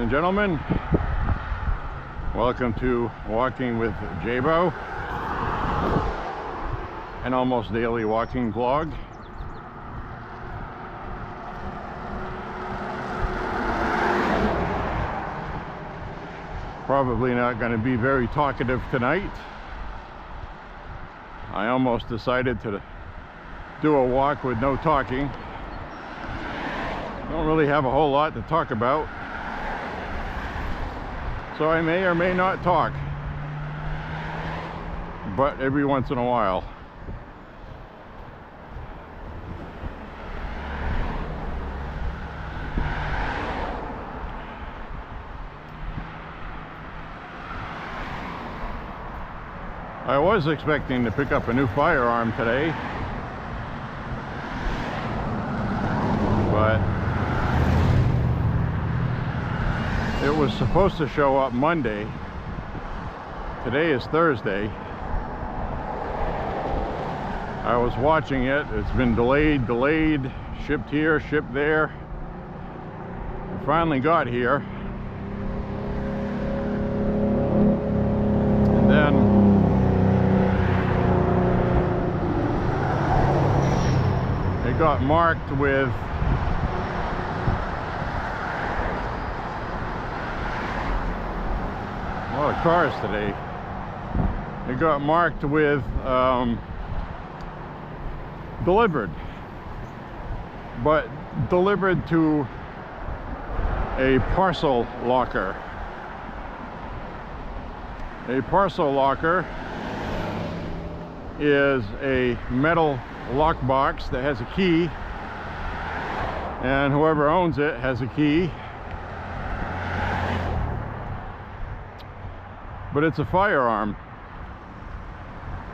and gentlemen, welcome to Walking with J.Beau, an almost daily walking vlog. Probably not going to be very talkative tonight. I almost decided to do a walk with no talking. Don't really have a whole lot to talk about, so I may or may not talk, but every once in a while. I was expecting to pick up a new firearm today, but it was supposed to show up Monday. Today is Thursday. I was watching it. It's been delayed, shipped here, shipped there. It finally got here. And then it got marked with a lot of cars today. It got marked with delivered, but delivered to a parcel locker. A parcel locker is a metal lockbox that has a key, and whoever owns it has a key. But it's a firearm,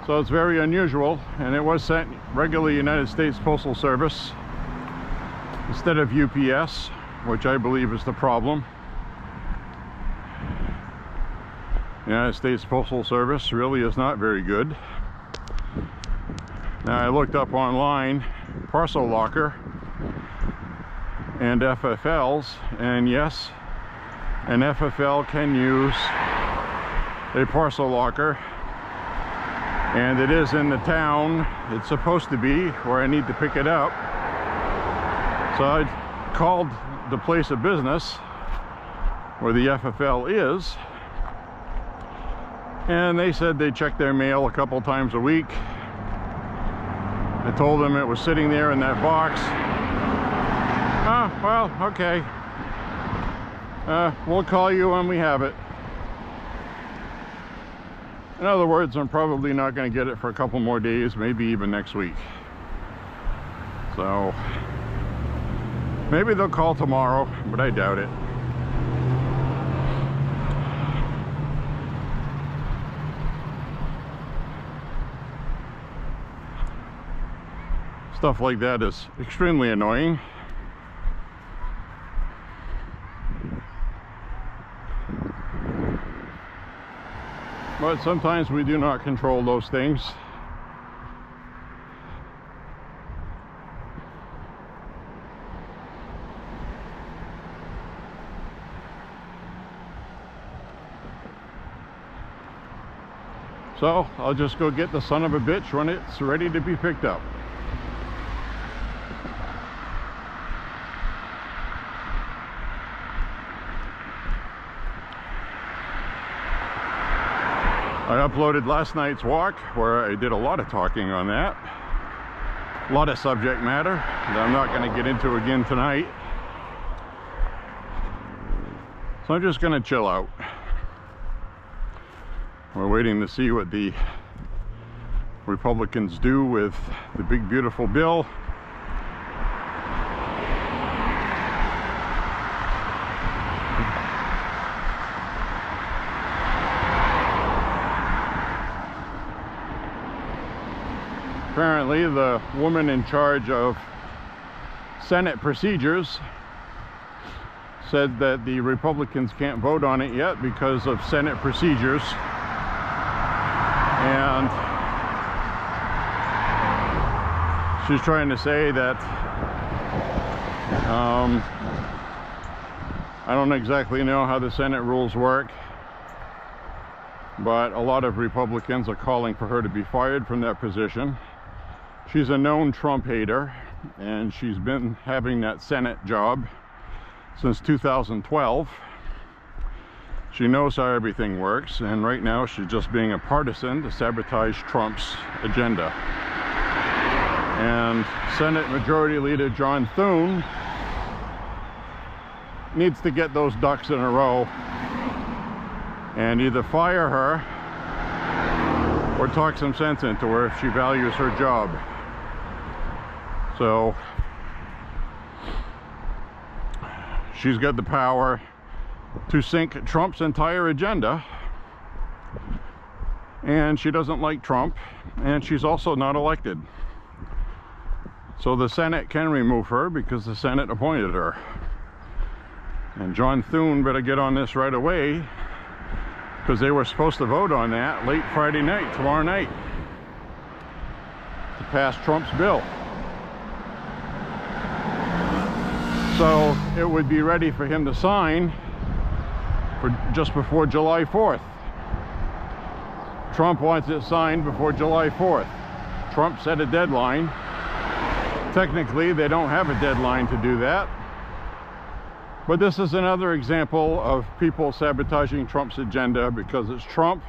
so it's very unusual, and it was sent regular United States Postal Service instead of UPS, which I believe is the problem. United States Postal Service really is not very good. Now, I looked up online parcel locker and FFLs, and yes, an FFL can use a parcel locker, and it is in the town it's supposed to be where I need to pick it up. So I called the place of business where the FFL is, and they said they check their mail a couple times a week. I told them it was sitting there in that box. Oh, well, okay. We'll call you when we have it. In other words, I'm probably not going to get it for a couple more days, maybe even next week. So maybe they'll call tomorrow, but I doubt it. Stuff like that is extremely annoying. But sometimes we do not control those things. So I'll just go get the son of a bitch when it's ready to be picked up. I uploaded last night's walk where I did a lot of talking on that. A lot of subject matter that I'm not going to get into again tonight. So I'm just going to chill out. We're waiting to see what the Republicans do with the big beautiful bill. Apparently, the woman in charge of Senate procedures said that the Republicans can't vote on it yet because of Senate procedures. And she's trying to say that I don't exactly know how the Senate rules work, but a lot of Republicans are calling for her to be fired from that position. She's a known Trump hater, and she's been having that Senate job since 2012. She knows how everything works, and right now she's just being a partisan to sabotage Trump's agenda. And Senate Majority Leader John Thune needs to get those ducks in a row and either fire her or talk some sense into her if she values her job. So she's got the power to sink Trump's entire agenda, and she doesn't like Trump, and she's also not elected. So the Senate can remove her because the Senate appointed her. And John Thune better get on this right away, because they were supposed to vote on that late Friday night, tomorrow night, to pass Trump's bill. So it would be ready for him to sign for just before July 4th. Trump wants it signed before July 4th. Trump set a deadline. Technically, they don't have a deadline to do that. But this is another example of people sabotaging Trump's agenda because it's Trump.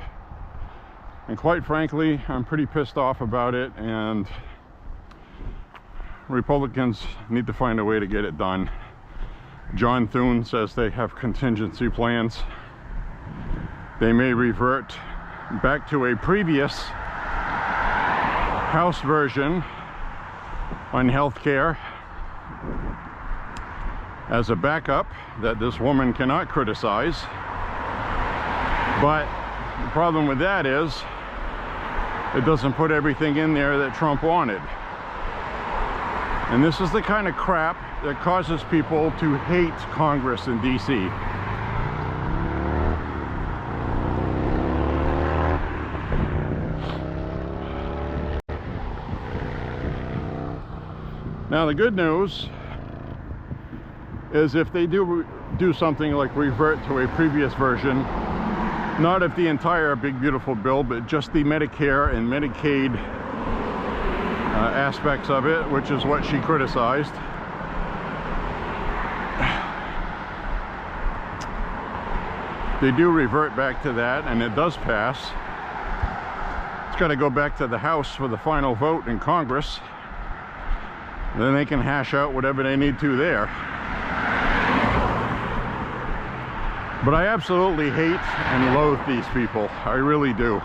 And quite frankly, I'm pretty pissed off about it, and Republicans need to find a way to get it done. John Thune says they have contingency plans. They may revert back to a previous House version on health care as a backup that this woman cannot criticize. But the problem with that is it doesn't put everything in there that Trump wanted. And this is the kind of crap that causes people to hate Congress in DC. Now the good news is if they do something like revert to a previous version, not of the entire big beautiful bill, but just the Medicare and Medicaid aspects of it, which is what she criticized. They do revert back to that, and it does pass. It's got to go back to the House for the final vote in Congress. Then they can hash out whatever they need to there. But I absolutely hate and loathe these people. I really do.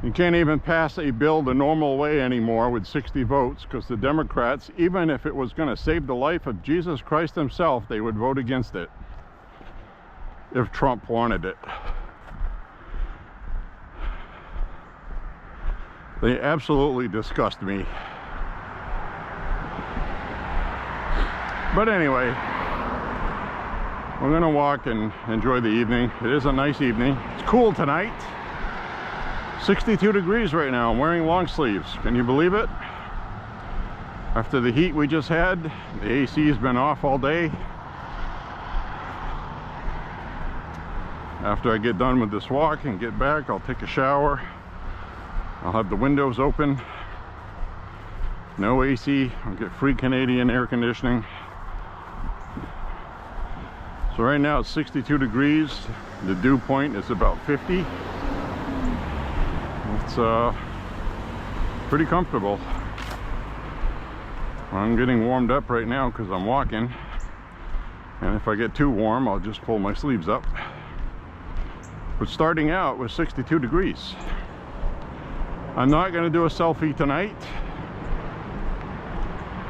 You can't even pass a bill the normal way anymore with 60 votes, because the Democrats, even if it was going to save the life of Jesus Christ himself, they would vote against it if Trump wanted it. They absolutely disgust me. But anyway, we're going to walk and enjoy the evening. It is a nice evening. It's cool tonight. 62 degrees right now. I'm wearing long sleeves. Can you believe it? After the heat we just had, the AC has been off all day. After I get done with this walk and get back, I'll take a shower. I'll have the windows open. No AC. I'll get free Canadian air conditioning. So right now it's 62 degrees. The dew point is about 50. It's pretty comfortable. I'm getting warmed up right now because I'm walking, and if I get too warm I'll just pull my sleeves up. But starting out with 62 degrees. I'm not going to do a selfie tonight.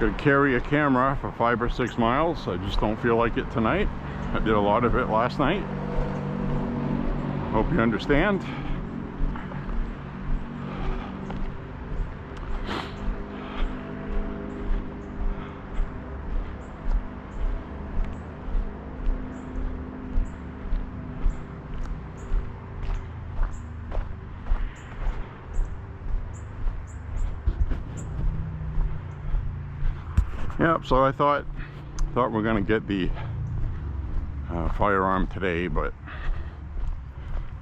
Going to carry a camera for 5 or 6 miles. I just don't feel like it tonight. I did a lot of it last night. Hope you understand. Yep, so I thought we're gonna get the firearm today, but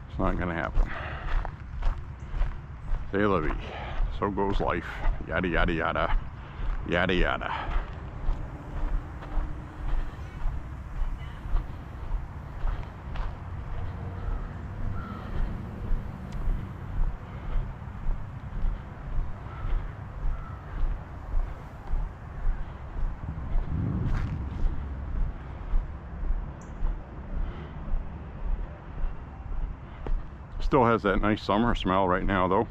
it's not gonna happen. C'est la vie. So goes life. Yada yada yada. Yada yada. Still has that nice summer smell right now though.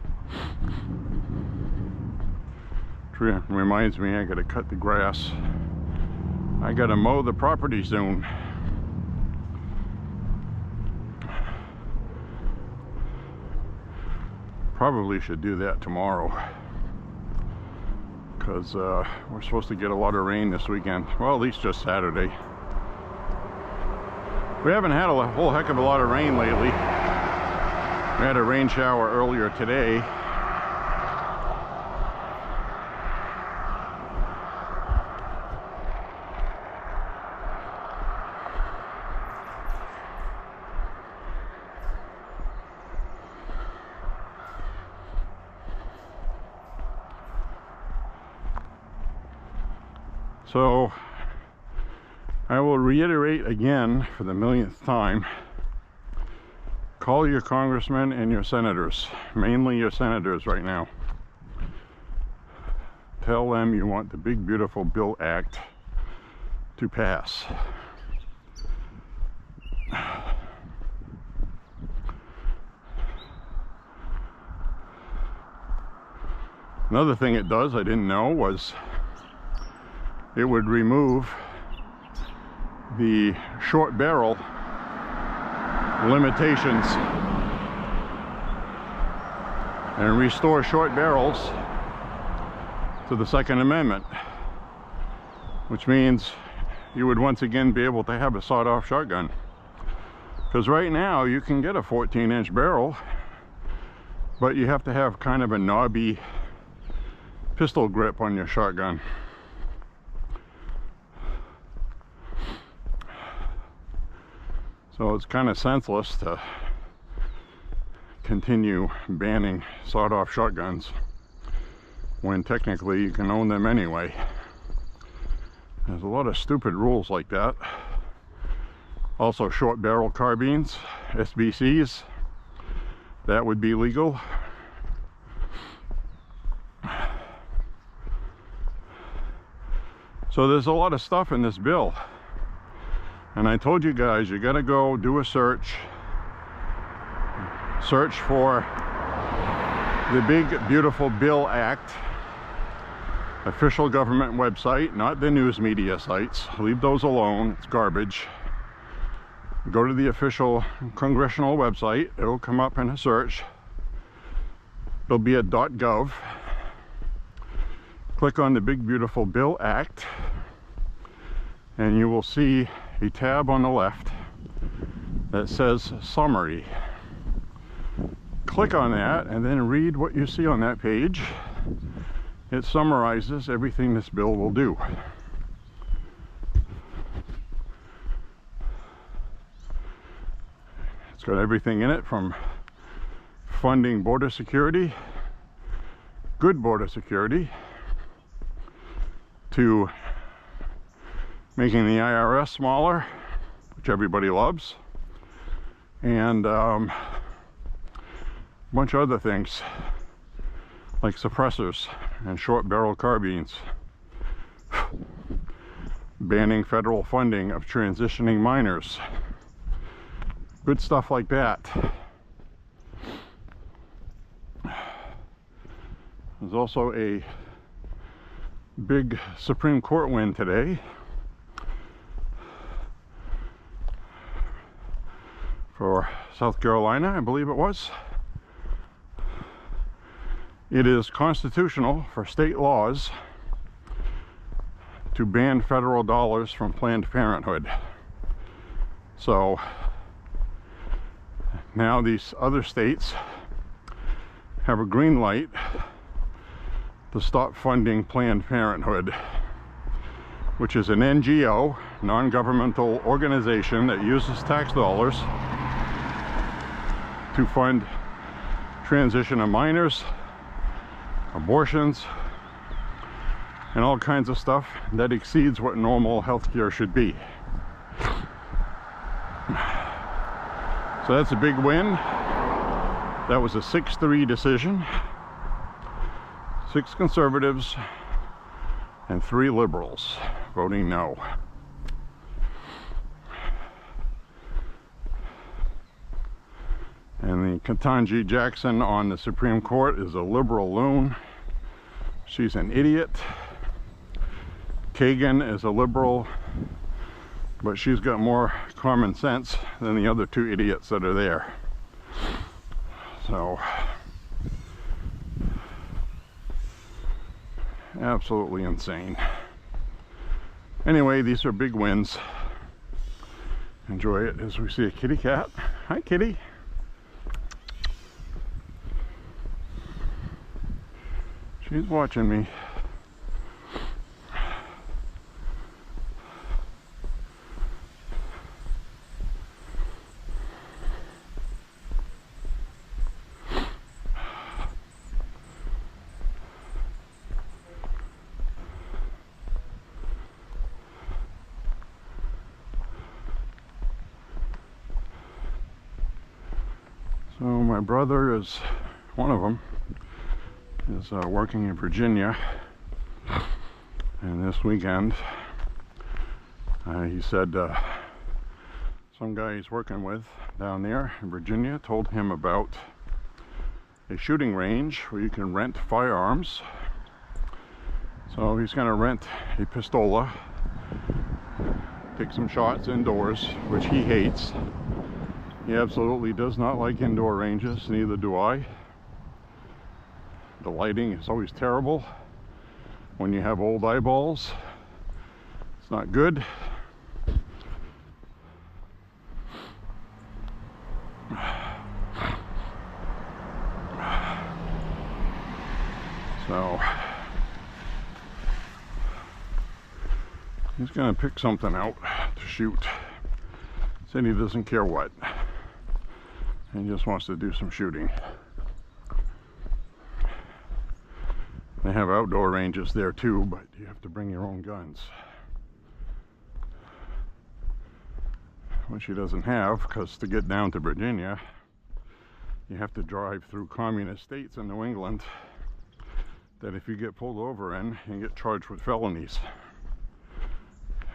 Tree reminds me I gotta cut the grass. I gotta mow the property soon. Probably should do that tomorrow, because we're supposed to get a lot of rain this weekend. Well, at least just Saturday. We haven't had a whole heck of a lot of rain lately. We had a rain shower earlier today. So I will reiterate again for the millionth time. Call your congressmen and your senators, mainly your senators right now. Tell them you want the big beautiful Bill Act to pass. Another thing it does, I didn't know, was it would remove the short barrel limitations and restore short barrels to the Second Amendment, which means you would once again be able to have a sawed-off shotgun. Because right now you can get a 14-inch barrel, but you have to have kind of a knobby pistol grip on your shotgun. So it's kind of senseless to continue banning sawed-off shotguns when technically you can own them anyway. There's a lot of stupid rules like that. Also, short barrel carbines, SBCs, that would be legal. So there's a lot of stuff in this bill. And I told you guys, you gotta go do a search for the Big Beautiful Bill Act, official government website, not the news media sites. Leave those alone, it's garbage. Go to the official congressional website, it'll come up in a search. It'll be at .gov. Click on the Big Beautiful Bill Act, and you will see a tab on the left that says summary. Click on that and then read what you see on that page. It summarizes everything this bill will do. It's got everything in it, from funding border security, good border security, to making the IRS smaller, which everybody loves, and a bunch of other things like suppressors and short barrel carbines, banning federal funding of transitioning minors, good stuff like that. There's also a big Supreme Court win today for South Carolina, I believe it was. It is constitutional for state laws to ban federal dollars from Planned Parenthood. So now these other states have a green light to stop funding Planned Parenthood. which is an NGO, non-governmental organization that uses tax dollars to fund transition of minors, abortions, and all kinds of stuff that exceeds what normal healthcare should be. So that's a big win. That was a 6-3 decision. 6 conservatives and 3 liberals voting no. And the Ketanji Jackson on the Supreme Court is a liberal loon. She's an idiot. Kagan is a liberal, but she's got more common sense than the other 2 idiots that are there. So, absolutely insane. Anyway, these are big wins. Enjoy it as we see a kitty cat. Hi, kitty. She's watching me. So my brother is, one of them, is working in Virginia, and this weekend he said some guy he's working with down there in Virginia told him about a shooting range where you can rent firearms. So he's going to rent a pistola, take some shots indoors, which he hates. He absolutely does not like indoor ranges, neither do I. The lighting is always terrible when you have old eyeballs. It's not good. So he's gonna pick something out to shoot. Said he doesn't care what. He just wants to do some shooting. They have outdoor ranges there too, but you have to bring your own guns, which he doesn't have, because to get down to Virginia you have to drive through communist states in New England that if you get pulled over in, you get charged with felonies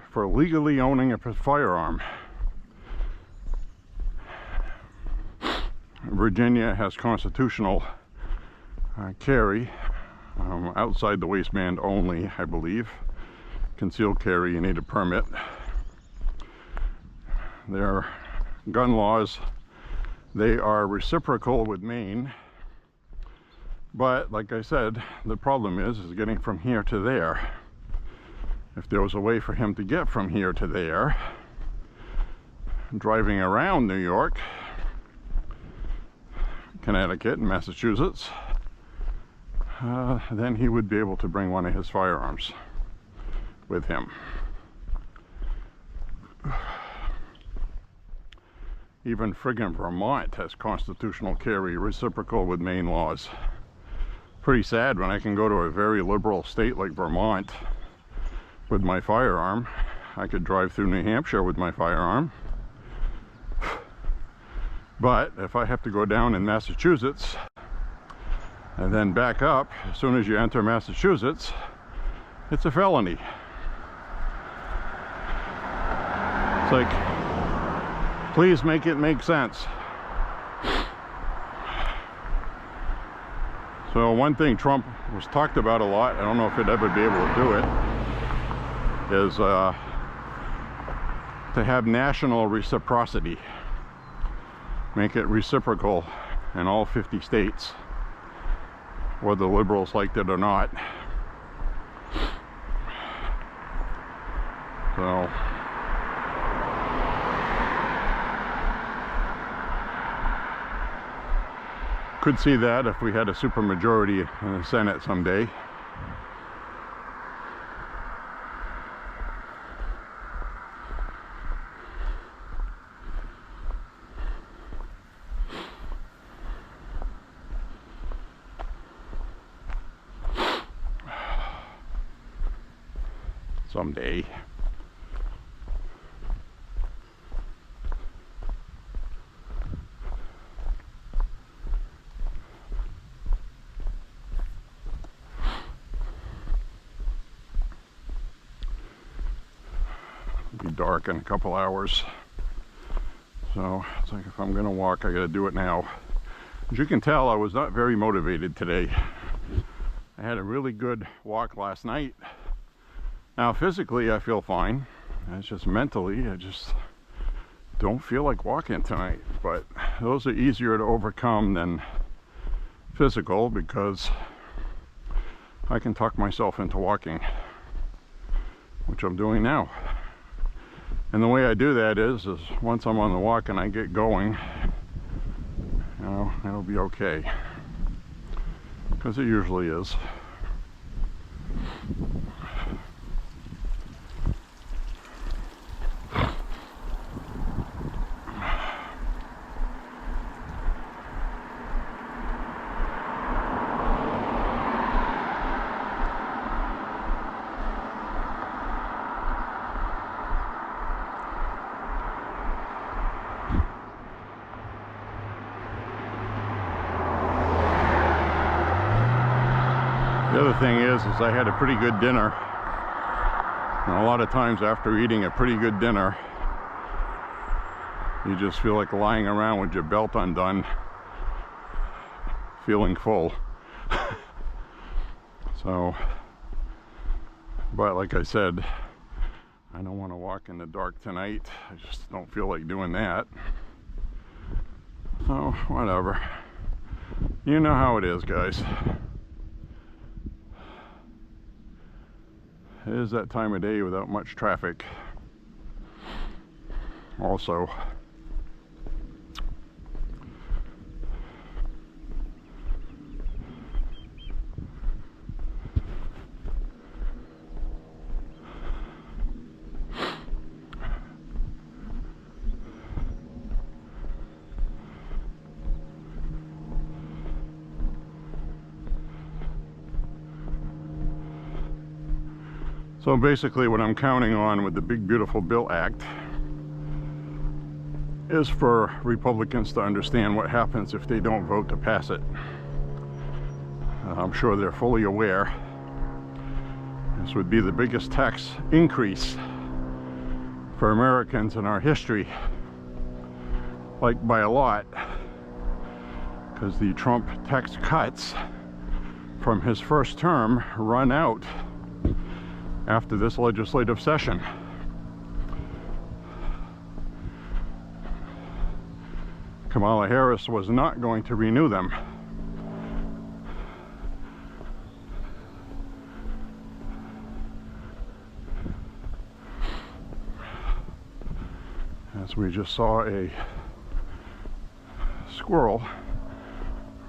for legally owning a firearm. Virginia has constitutional carry, outside the waistband only, I believe. Concealed carry, you need a permit. Their gun laws, they are reciprocal with Maine, but like I said, the problem is getting from here to there. If there was a way for him to get from here to there, driving around New York, Connecticut, and Massachusetts, then he would be able to bring one of his firearms with him. Even friggin' Vermont has constitutional carry, reciprocal with Maine laws. Pretty sad when I can go to a very liberal state like Vermont with my firearm. I could drive through New Hampshire with my firearm. But if I have to go down in Massachusetts and then back up, as soon as you enter Massachusetts, it's a felony. It's like, please make it make sense. So one thing Trump was talked about a lot, I don't know if he'd ever be able to do it, is to have national reciprocity. Make it reciprocal in all 50 states, whether the liberals liked it or not. So could see that if we had a supermajority in the Senate someday. someday. It'll be dark in a couple hours. So it's like, if I'm gonna walk, I gotta do it now. As you can tell, I was not very motivated today. I had a really good walk last night. Now physically I feel fine. It's just mentally, I just don't feel like walking tonight. But those are easier to overcome than physical, because I can talk myself into walking, which I'm doing now. And the way I do that is once I'm on the walk and I get going, you know, it'll be okay, because it usually is. The other thing is I had a pretty good dinner, and a lot of times after eating a pretty good dinner, you just feel like lying around with your belt undone, feeling full. So, but like I said, I don't want to walk in the dark tonight. I just don't feel like doing that. So, whatever. You know how it is, guys. It is that time of day without much traffic. Also, so basically what I'm counting on with the Big Beautiful Bill Act is for Republicans to understand what happens if they don't vote to pass it. I'm sure they're fully aware this would be the biggest tax increase for Americans in our history, like by a lot, because the Trump tax cuts from his first term run out after this legislative session. Kamala Harris was not going to renew them. As we just saw a squirrel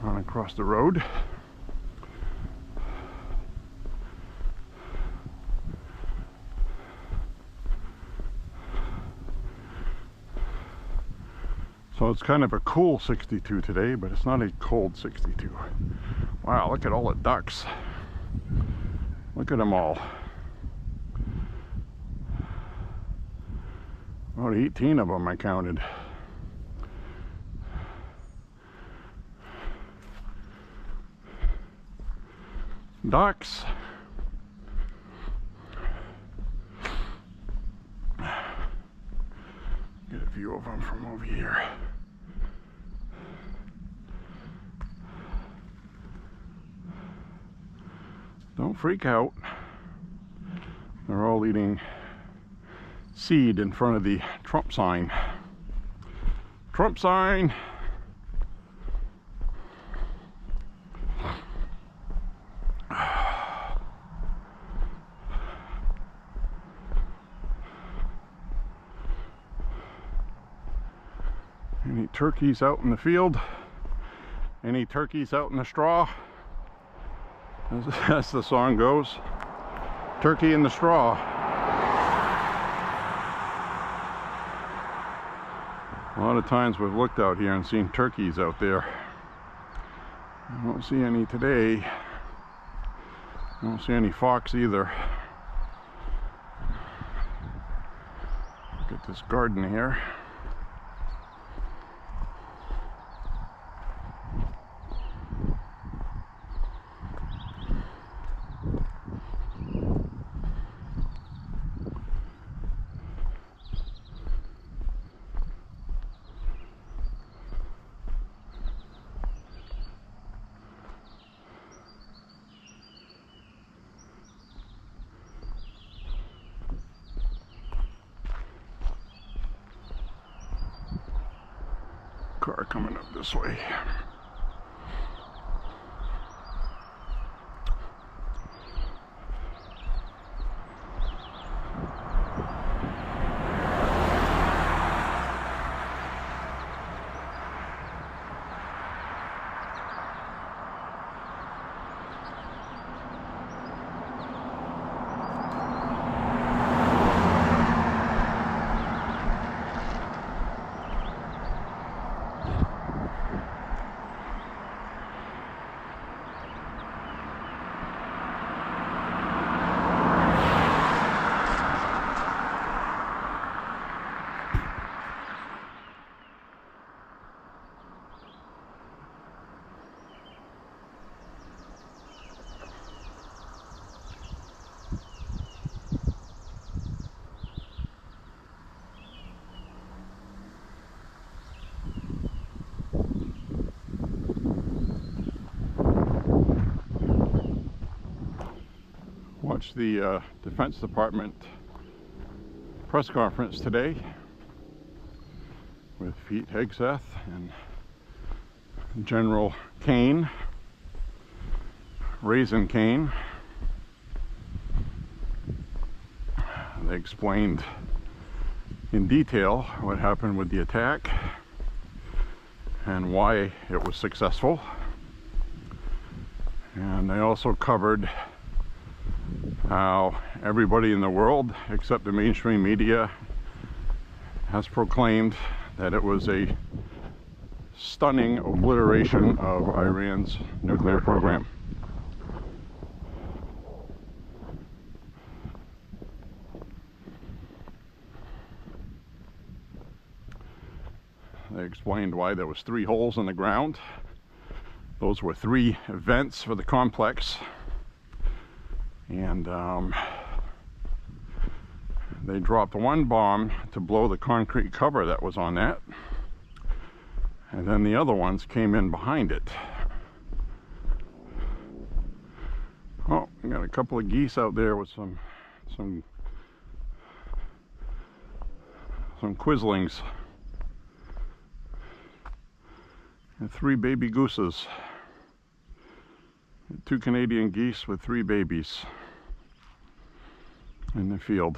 run across the road. So it's kind of a cool 62 today, but it's not a cold 62. Wow, look at all the ducks. Look at them all. About 18 of them I counted. Ducks. Get a view of them from over here. Don't freak out. They're all eating seed in front of the Trump sign. Trump sign! Any turkeys out in the field? Any turkeys out in the straw? As the song goes. Turkey in the straw. A lot of times we've looked out here and seen turkeys out there. I don't see any today. I don't see any fox either. This garden here. Car coming up this way. Watched the Defense Department press conference today with Pete Hegseth and General Kane, Raisin Kane. They explained in detail what happened with the attack and why it was successful. And they also covered how everybody in the world, except the mainstream media, has proclaimed that it was a stunning obliteration of Iran's nuclear program. They explained why there was 3 holes in the ground. Those were 3 vents for the complex. And they dropped 1 bomb to blow the concrete cover that was on that, and then the other ones came in behind it. Oh, we got a couple of geese out there with some quislings, and 3 baby gooses. 2 Canadian geese with 3 babies in the field.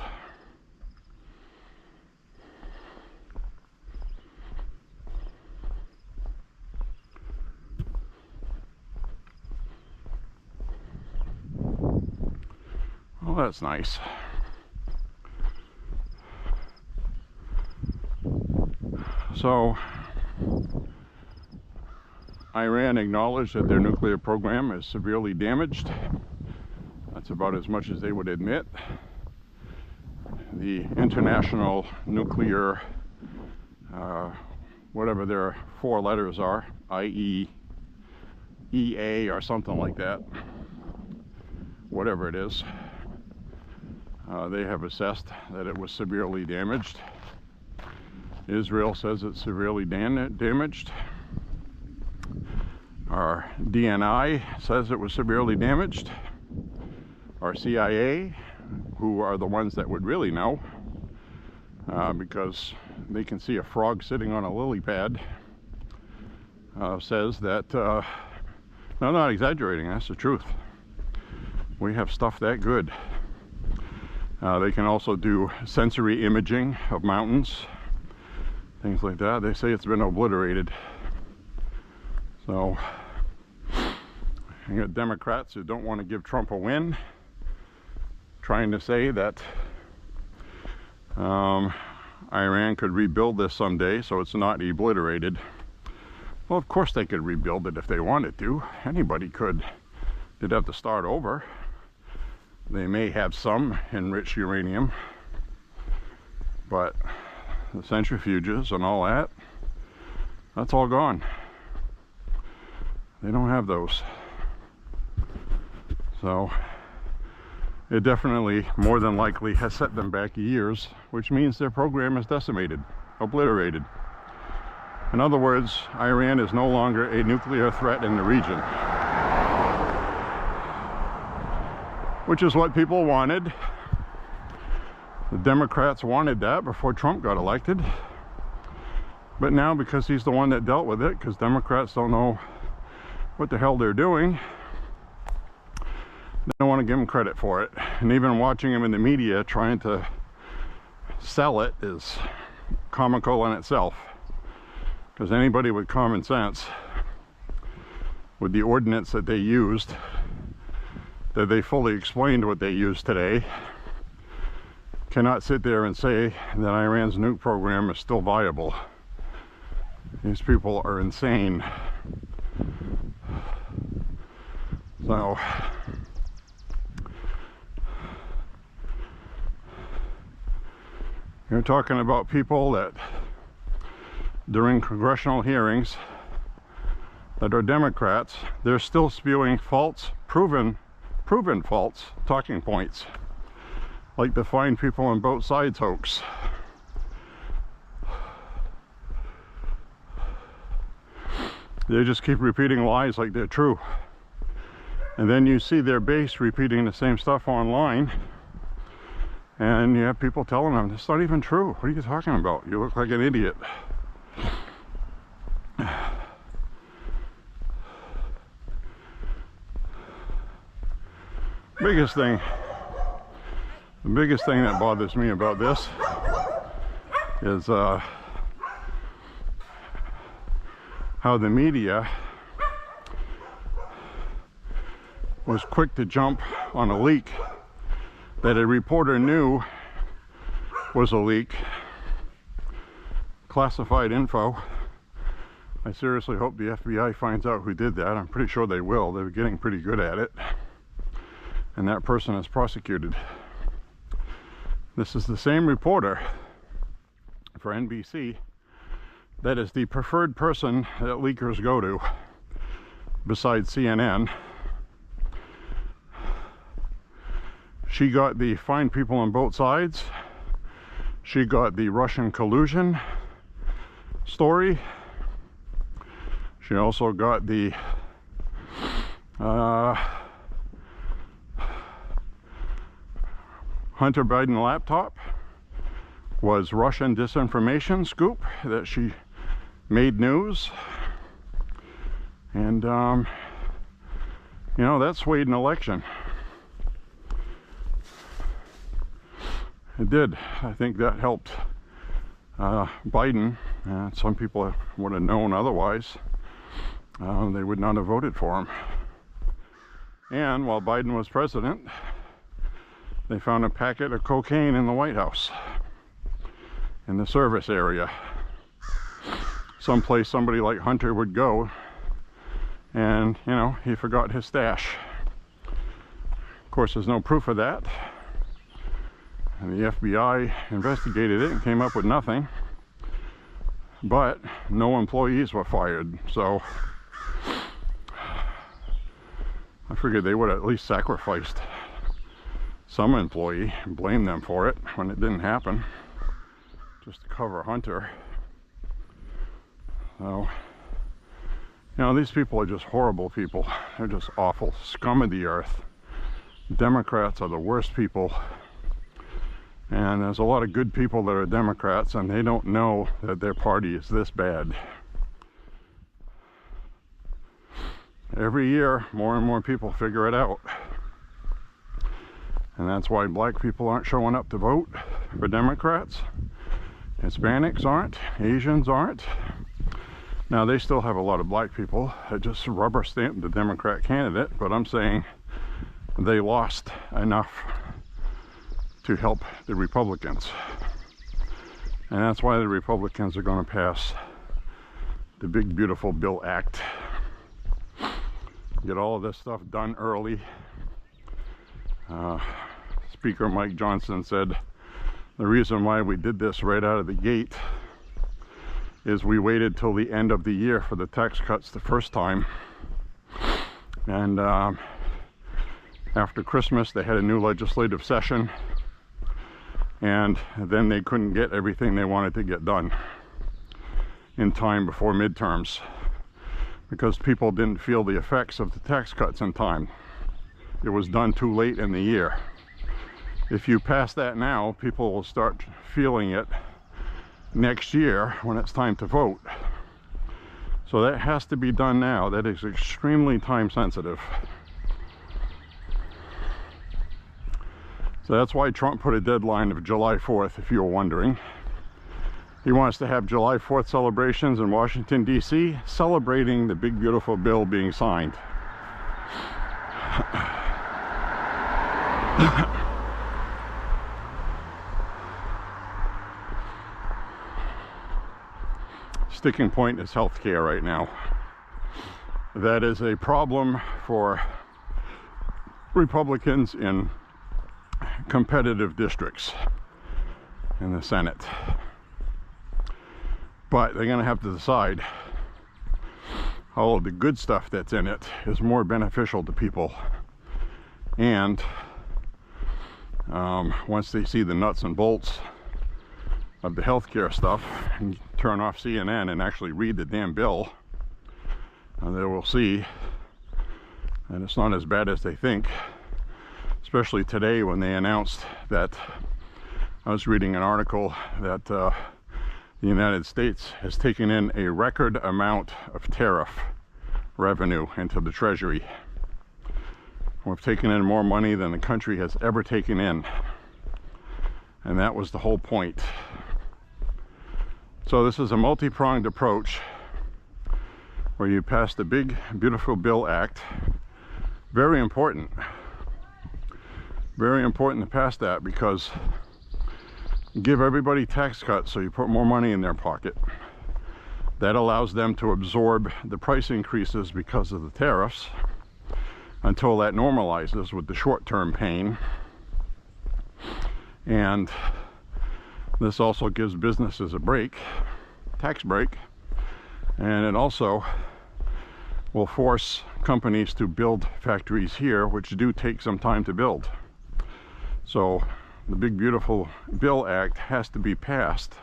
Oh, that's nice. So Iran acknowledged that their nuclear program is severely damaged. That's about as much as they would admit. The International Nuclear, whatever their 4 letters are, IEA or something like that, whatever it is, they have assessed that it was severely damaged. Israel says it's severely damaged. Our DNI says it was severely damaged. Our CIA, who are the ones that would really know, because they can see a frog sitting on a lily pad, says that, no, I'm not exaggerating, that's the truth. We have stuff that good. They can also do sensory imaging of mountains, things like that. They say it's been obliterated. So you got Democrats who don't want to give Trump a win, trying to say that Iran could rebuild this someday, so it's not obliterated. Well, of course they could rebuild it if they wanted to. Anybody could. They'd have to start over. They may have some enriched uranium, but the centrifuges and all that, that's all gone. They don't have those. So it definitely, more than likely, has set them back years, which means their program is decimated, obliterated. In other words, Iran is no longer a nuclear threat in the region, which is what people wanted. The Democrats wanted that before Trump got elected. But now, because he's the one that dealt with it, because Democrats don't know what the hell they're doing, they don't want to give him credit for it. And even watching him in the media trying to sell it is comical in itself. Because anybody with common sense, with the ordinance that they used, that they fully explained what they used today, cannot sit there and say that Iran's nuke program is still viable. These people are insane. So you're talking about people that during congressional hearings that are Democrats, they're still spewing false, proven false talking points, like the find people on both sides hoax. They just keep repeating lies like they're true. And then you see their base repeating the same stuff online, and you have people telling them, it's not even true. What are you talking about? You look like an idiot. The biggest thing that bothers me about this is how the media was quick to jump on a leak that a reporter knew was a leak, classified info. I seriously hope the FBI finds out who did that. I'm pretty sure they will. They're getting pretty good at it. And that person is prosecuted. This is the same reporter for NBC that is the preferred person that leakers go to, besides CNN. She got the find people on both sides. She got the Russian collusion story. She also got the Hunter Biden laptop was Russian disinformation scoop that she made news. And you know, that swayed an election. It did. I think that helped Biden. Some people would have known otherwise. They would not have voted for him. And while Biden was president, they found a packet of cocaine in the White House, in the service area. Someplace somebody like Hunter would go, and, you know, he forgot his stash. Of course, there's no proof of that. And the FBI investigated it and came up with nothing. But no employees were fired, so I figured they would have at least sacrificed some employee and blame them for it when it didn't happen, just to cover Hunter. So, you know, these people are just horrible people. They're just awful, scum of the earth. Democrats are the worst people. And there's a lot of good people that are Democrats, and they don't know that their party is this bad. Every year, more and more people figure it out. And that's why black people aren't showing up to vote for Democrats. Hispanics aren't. Asians aren't. Now, they still have a lot of black people that just rubber stamp the Democrat candidate, but I'm saying they lost enough to help the Republicans. And that's why the Republicans are going to pass the Big Beautiful Bill Act. Get all of this stuff done early. Speaker Mike Johnson said The reason why we did this right out of the gate is we waited till the end of the year for the tax cuts the first time, and after Christmas they had a new legislative session, and then they couldn't get everything they wanted to get done in time before midterms because people didn't feel the effects of the tax cuts in time. It was done too late in the year. If you pass that now, people will start feeling it next year when it's time to vote. So that has to be done now. That is extremely time sensitive. So that's why Trump put a deadline of July 4th, if you were wondering. He wants to have July 4th celebrations in Washington, D.C., celebrating the big, beautiful bill being signed. Sticking point is healthcare right now. That is a problem for Republicans in competitive districts in the Senate. But they're going to have to decide how all of the good stuff that's in it is more beneficial to people. And once they see the nuts and bolts of the healthcare stuff and turn off CNN and actually read the damn bill, and they will see that it's not as bad as they think. Especially today when they announced that, I was reading an article that the United States has taken in a record amount of tariff revenue into the Treasury. We've taken in more money than the country has ever taken in. And that was the whole point. So this is a multi-pronged approach where you pass the big, beautiful Bill Act. Very important. Very important to pass that because you give everybody tax cuts, so you put more money in their pocket. That allows them to absorb the price increases because of the tariffs until that normalizes with the short-term pain. And this also gives businesses a break, tax break, and it also will force companies to build factories here, which do take some time to build. So the big beautiful Bill Act has to be passed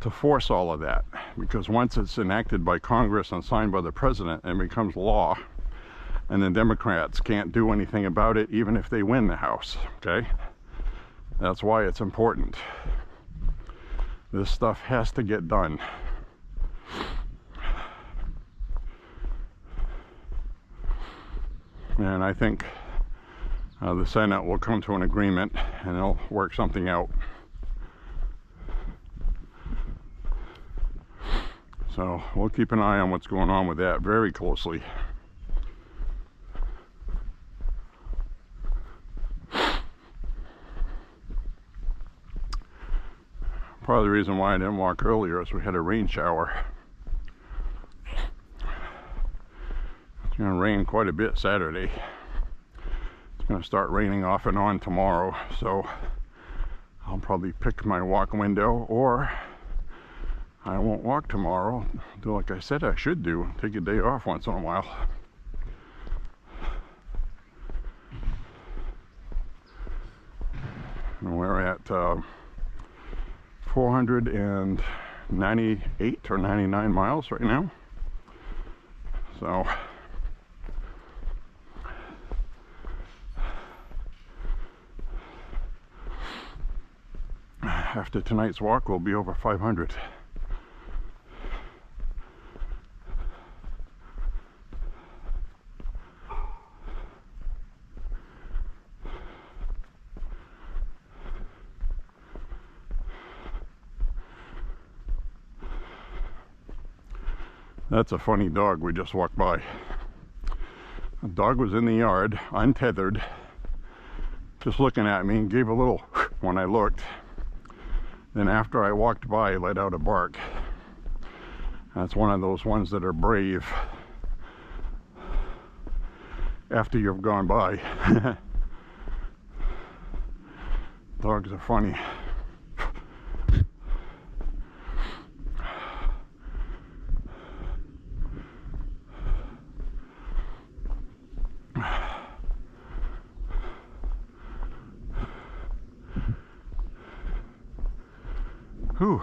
to force all of that, because once it's enacted by Congress and signed by the president, it becomes law, and the Democrats can't do anything about it even if they win the House. Okay, that's why it's important. This stuff has to get done. And I think the Senate will come to an agreement and they'll work something out. So we'll keep an eye on what's going on with that very closely. Part of the reason why I didn't walk earlier is we had a rain shower. It's going to rain quite a bit Saturday. It's going to start raining off and on tomorrow, so I'll probably pick my walk window, or I won't walk tomorrow. Do like I said I should do, take a day off once in a while. And we're at 498 or 99 miles right now. So after tonight's walk, we'll be over 500. That's a funny dog we just walked by. The dog was in the yard, untethered, just looking at me, and gave a little when I looked. Then after I walked by, let out a bark. That's one of those ones that are brave after you've gone by. Dogs are funny. Whew.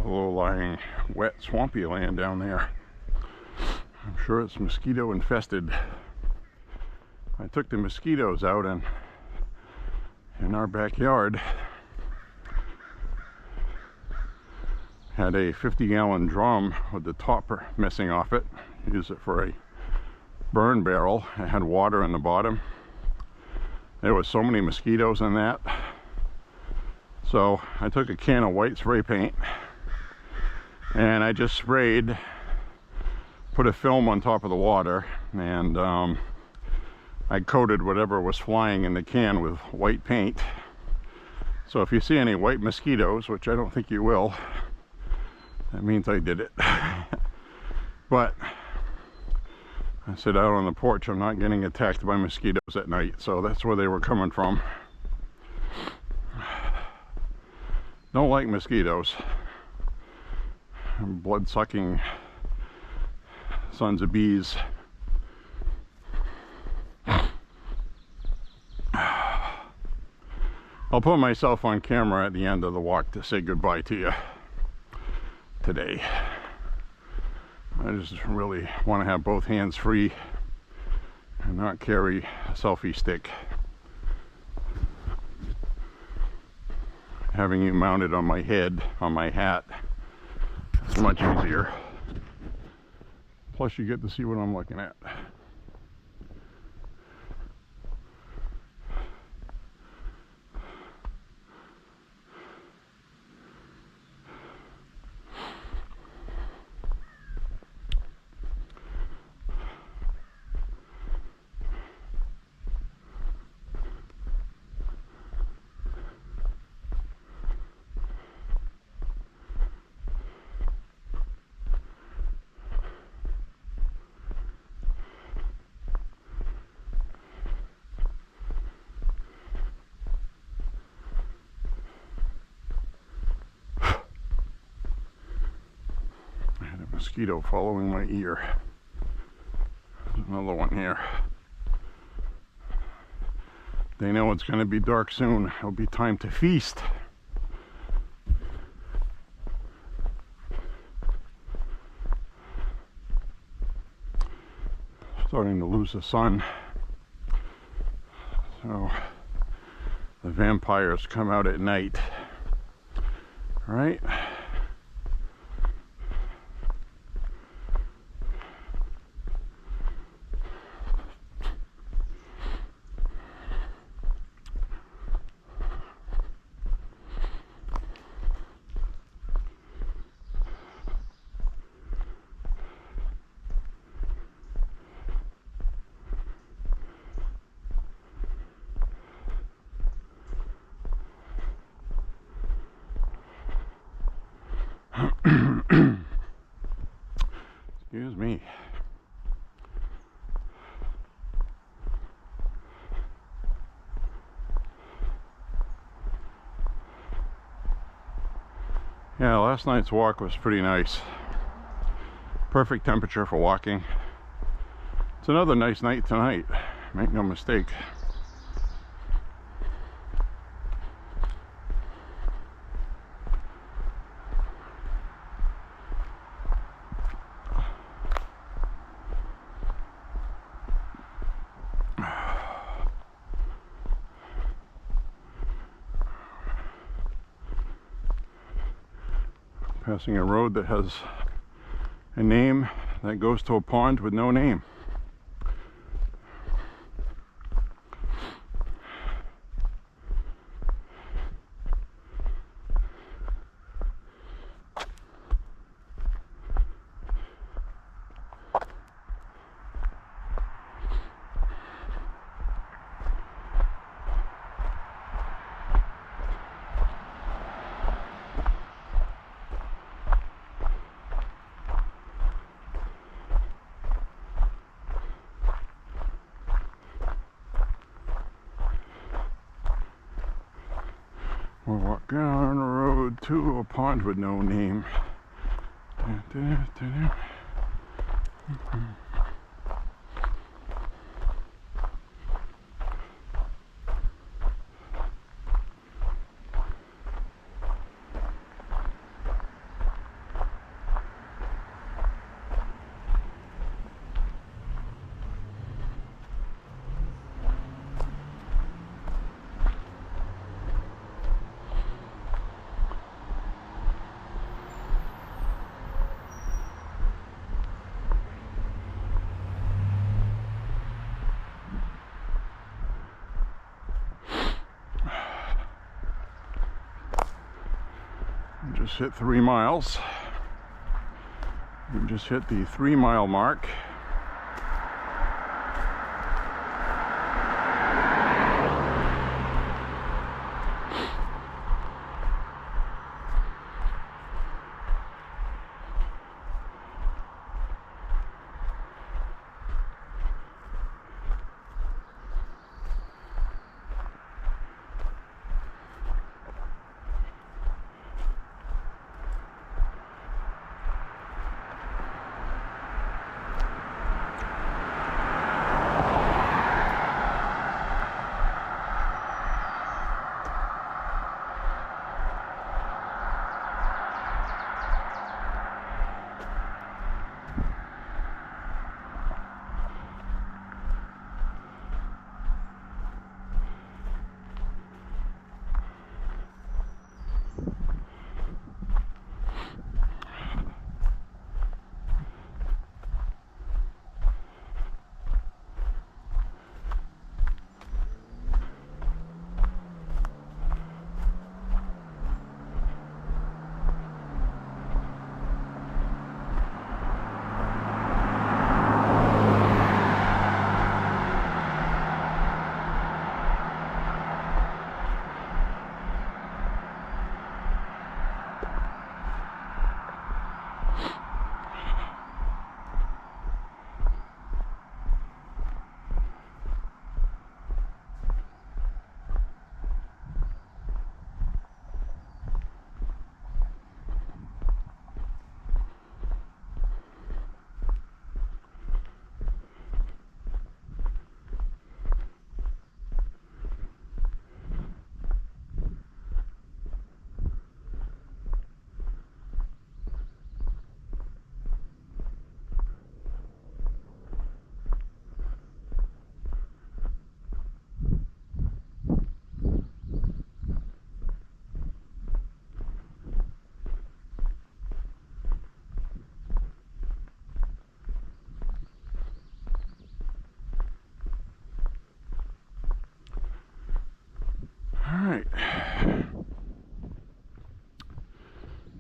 Low-lying, wet, swampy land down there. I'm sure it's mosquito infested. I took the mosquitoes out and in our backyard had a 50-gallon drum with the top missing off it. Use it for a burn barrel. It had water in the bottom. There was so many mosquitoes in that. So I took a can of white spray paint and I just sprayed, put a film on top of the water, and I coated whatever was flying in the can with white paint. So if you see any white mosquitoes, which I don't think you will, that means I did it. But I sit out on the porch, I'm not getting attacked by mosquitoes at night, so that's where they were coming from. Don't like mosquitoes. Blood-sucking sons of bees. I'll put myself on camera at the end of the walk to say goodbye to you today. I just really want to have both hands free and not carry a selfie stick. Having you mounted on my head, on my hat, it's much easier. Plus you get to see what I'm looking at. Mosquito following my ear. There's another one here. They know it's going to be dark soon. It'll be time to feast. Starting to lose the sun. So the vampires come out at night. Right? Excuse me. Yeah, last night's walk was pretty nice. Perfect temperature for walking. It's another nice night tonight, make no mistake. Passing a road that has a name that goes to a pond with no name. We're walking on a road to a pond with no name. Just hit 3 miles. We just hit the 3-mile mark.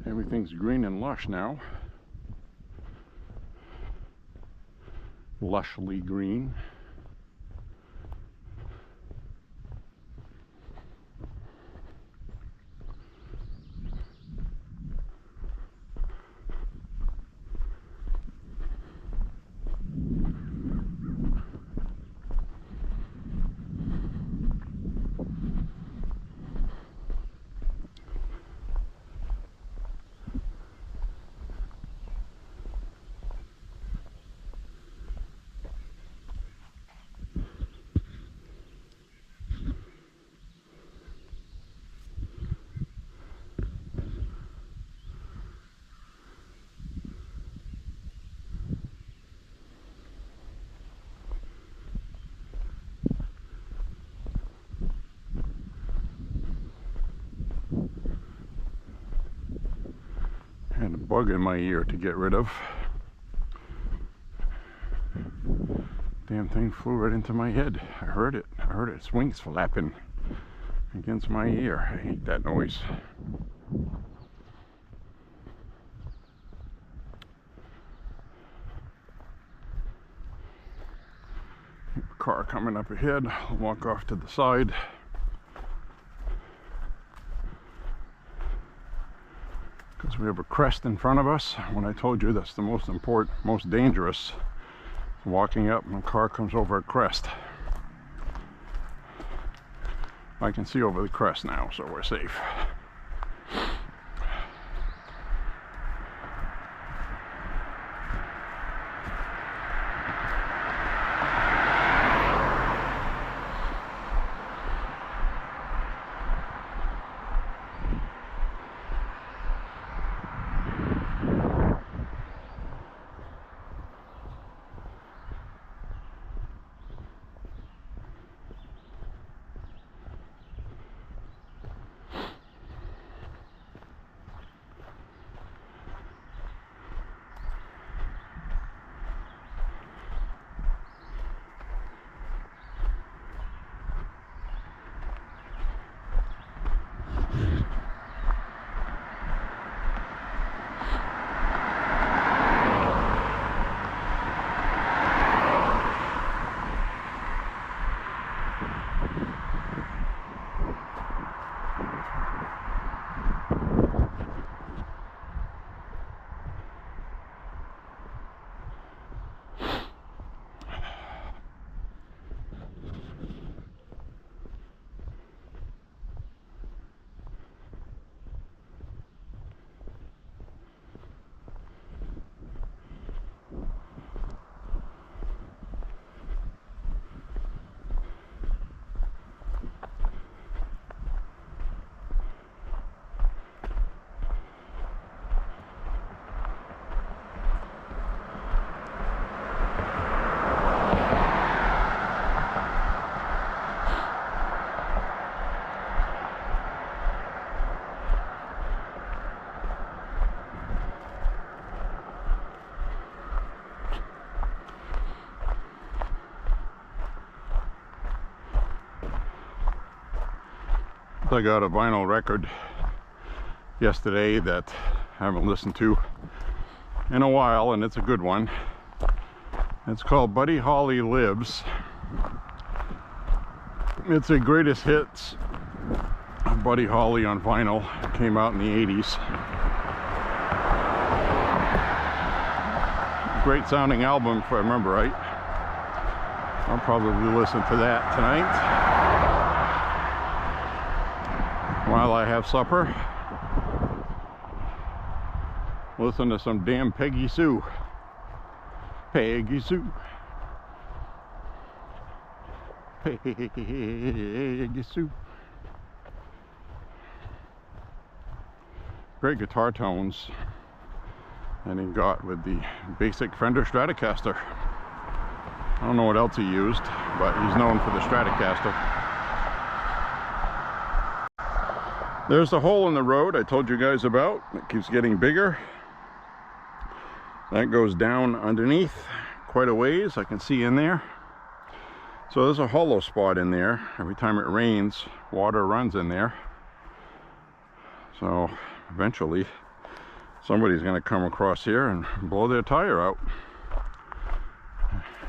Everything's green and lush now. Lushly green. bug in my ear to get rid of. Damn thing flew right into my head. I heard it. I heard its wings flapping against my ear. I hate that noise. Car coming up ahead. I'll walk off to the side. Because we have a crest in front of us. When I told you that's the most important, most dangerous, walking up and a car comes over a crest. I can see over the crest now, so we're safe. I got a vinyl record yesterday that I haven't listened to in a while, and it's a good one. It's called Buddy Holly Lives. It's a greatest hits of Buddy Holly on vinyl. It came out in the 80s. Great sounding album, if I remember right. I'll probably listen to that tonight while I have supper. Listen to some damn Peggy Sue. Peggy Sue. Peggy Sue. Great guitar tones. And he got with the basic Fender Stratocaster. I don't know what else he used, but he's known for the Stratocaster. There's the hole in the road I told you guys about. It keeps getting bigger. That goes down underneath quite a ways. I can see in there. So there's a hollow spot in there. Every time it rains, water runs in there. So eventually somebody's going to come across here and blow their tire out.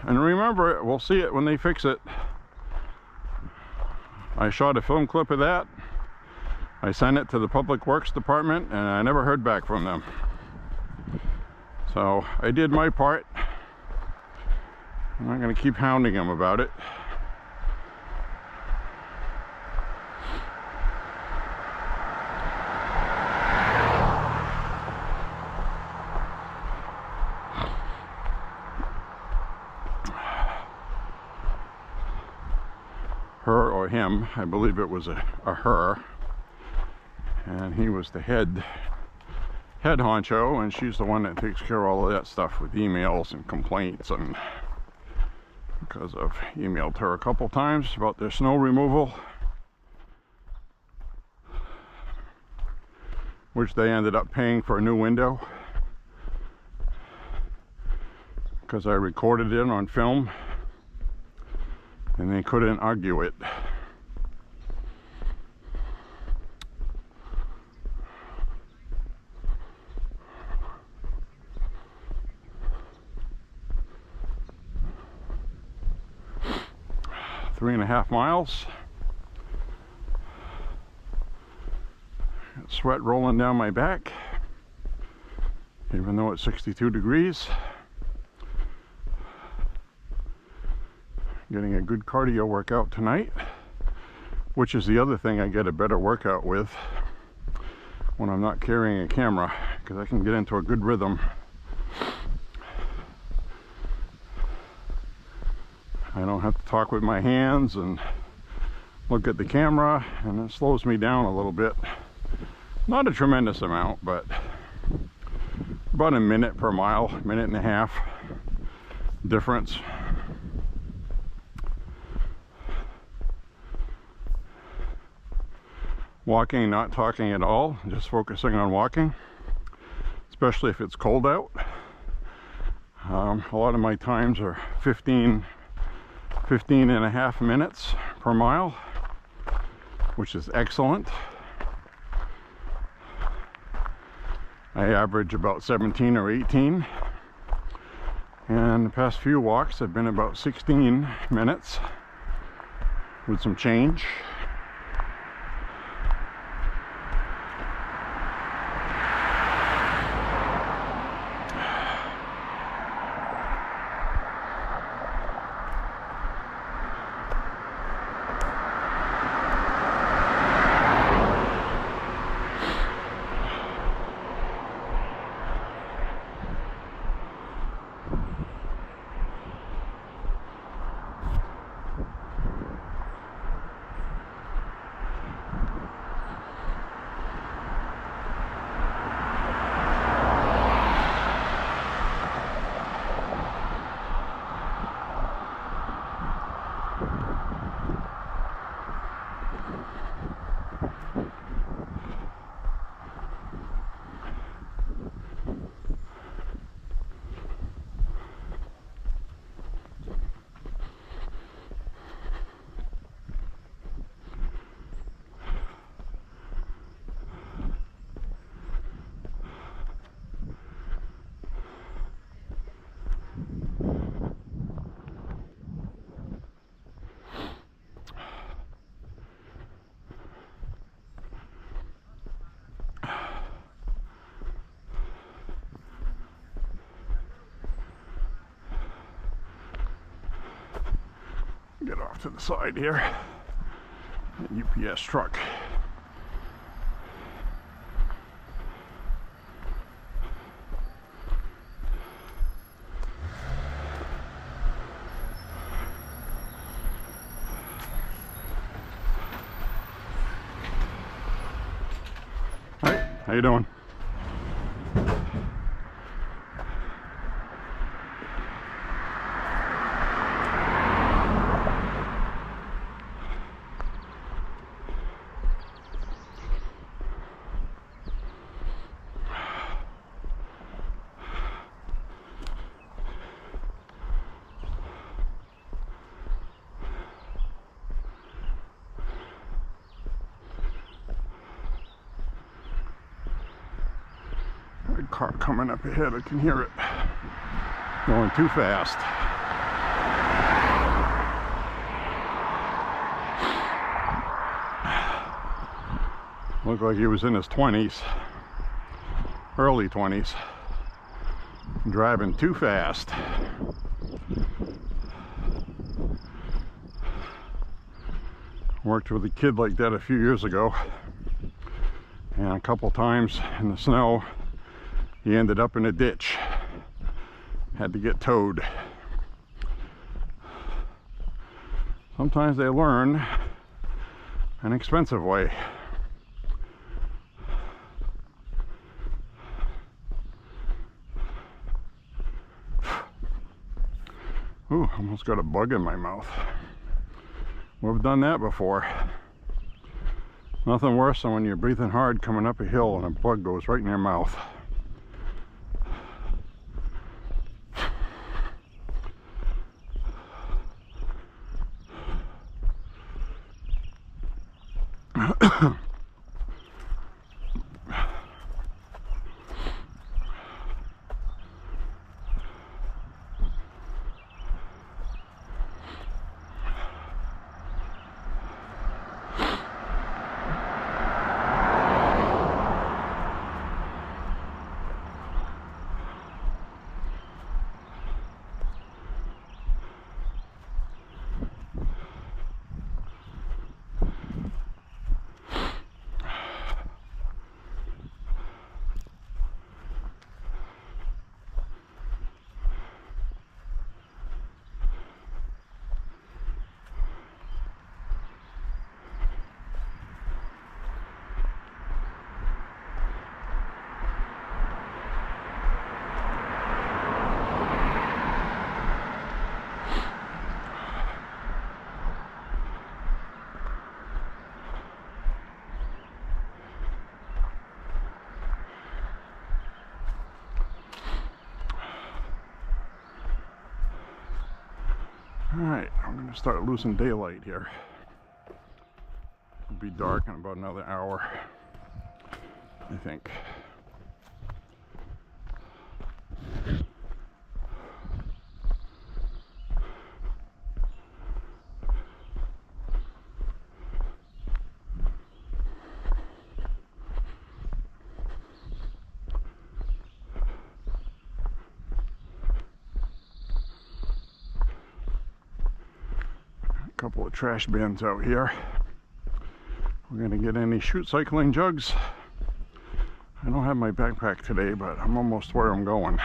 And remember, we'll see it when they fix it. I shot a film clip of that. I sent it to the Public Works Department and I never heard back from them. So I did my part. I'm not going to keep hounding them about it. Her or him, I believe it was a her. And he was the head honcho, and she's the one that takes care of all of that stuff with emails and complaints. And because I've emailed her a couple times about their snow removal, which they ended up paying for a new window. because I recorded it on film and they couldn't argue it. Three and a half miles. Sweat rolling down my back, even though it's 62 degrees. Getting a good cardio workout tonight, which is the other thing I get a better workout with when I'm not carrying a camera, because I can get into a good rhythm. I don't have to talk with my hands and look at the camera, and it slows me down a little bit. Not a tremendous amount, but about a minute per mile, minute and a half difference. Walking, not talking at all, just focusing on walking, especially if it's cold out. A lot of my times are 15 and a half minutes per mile, which is excellent. I average about 17 or 18, and the past few walks have been about 16 minutes with some change. Get off to the side here. UPS truck. Hi, how you doing? Car coming up ahead, I can hear it going too fast. Looked like he was in his 20s, early 20s, driving too fast. Worked with a kid like that a few years ago, and a couple times in the snow he ended up in a ditch, had to get towed. Sometimes they learn an expensive way. Ooh, almost got a bug in my mouth. We've done that before. Nothing worse than when you're breathing hard coming up a hill and a bug goes right in your mouth. Alright, I'm going to start losing daylight here. It'll be dark in about another hour, I think. Couple of trash bins out here. We're gonna get any chute cycling jugs. I don't have my backpack today, but I'm almost where I'm going.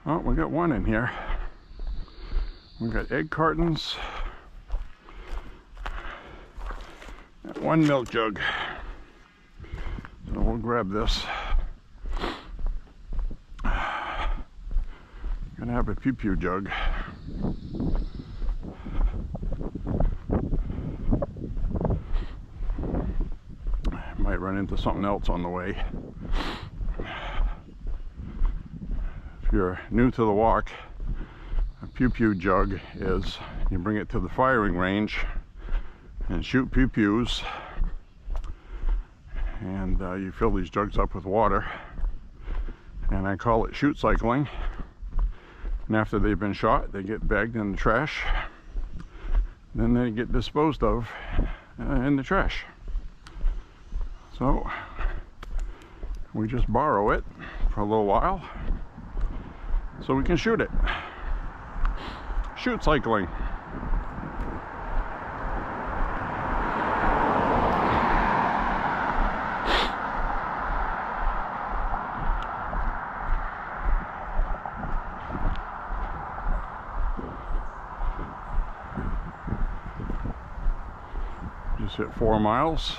Oh, we got one in here. We got egg cartons. And one milk jug. So we'll grab this. Gonna have a pew-pew jug. Might run into something else on the way. If you're new to the walk, a pew-pew jug is you bring it to the firing range and shoot pew-pews, and you fill these jugs up with water, and I call it chute cycling. And after they've been shot, they get bagged in the trash, then they get disposed of in the trash. So we just borrow it for a little while so we can shoot it. Chute cycling. Just hit 4 miles.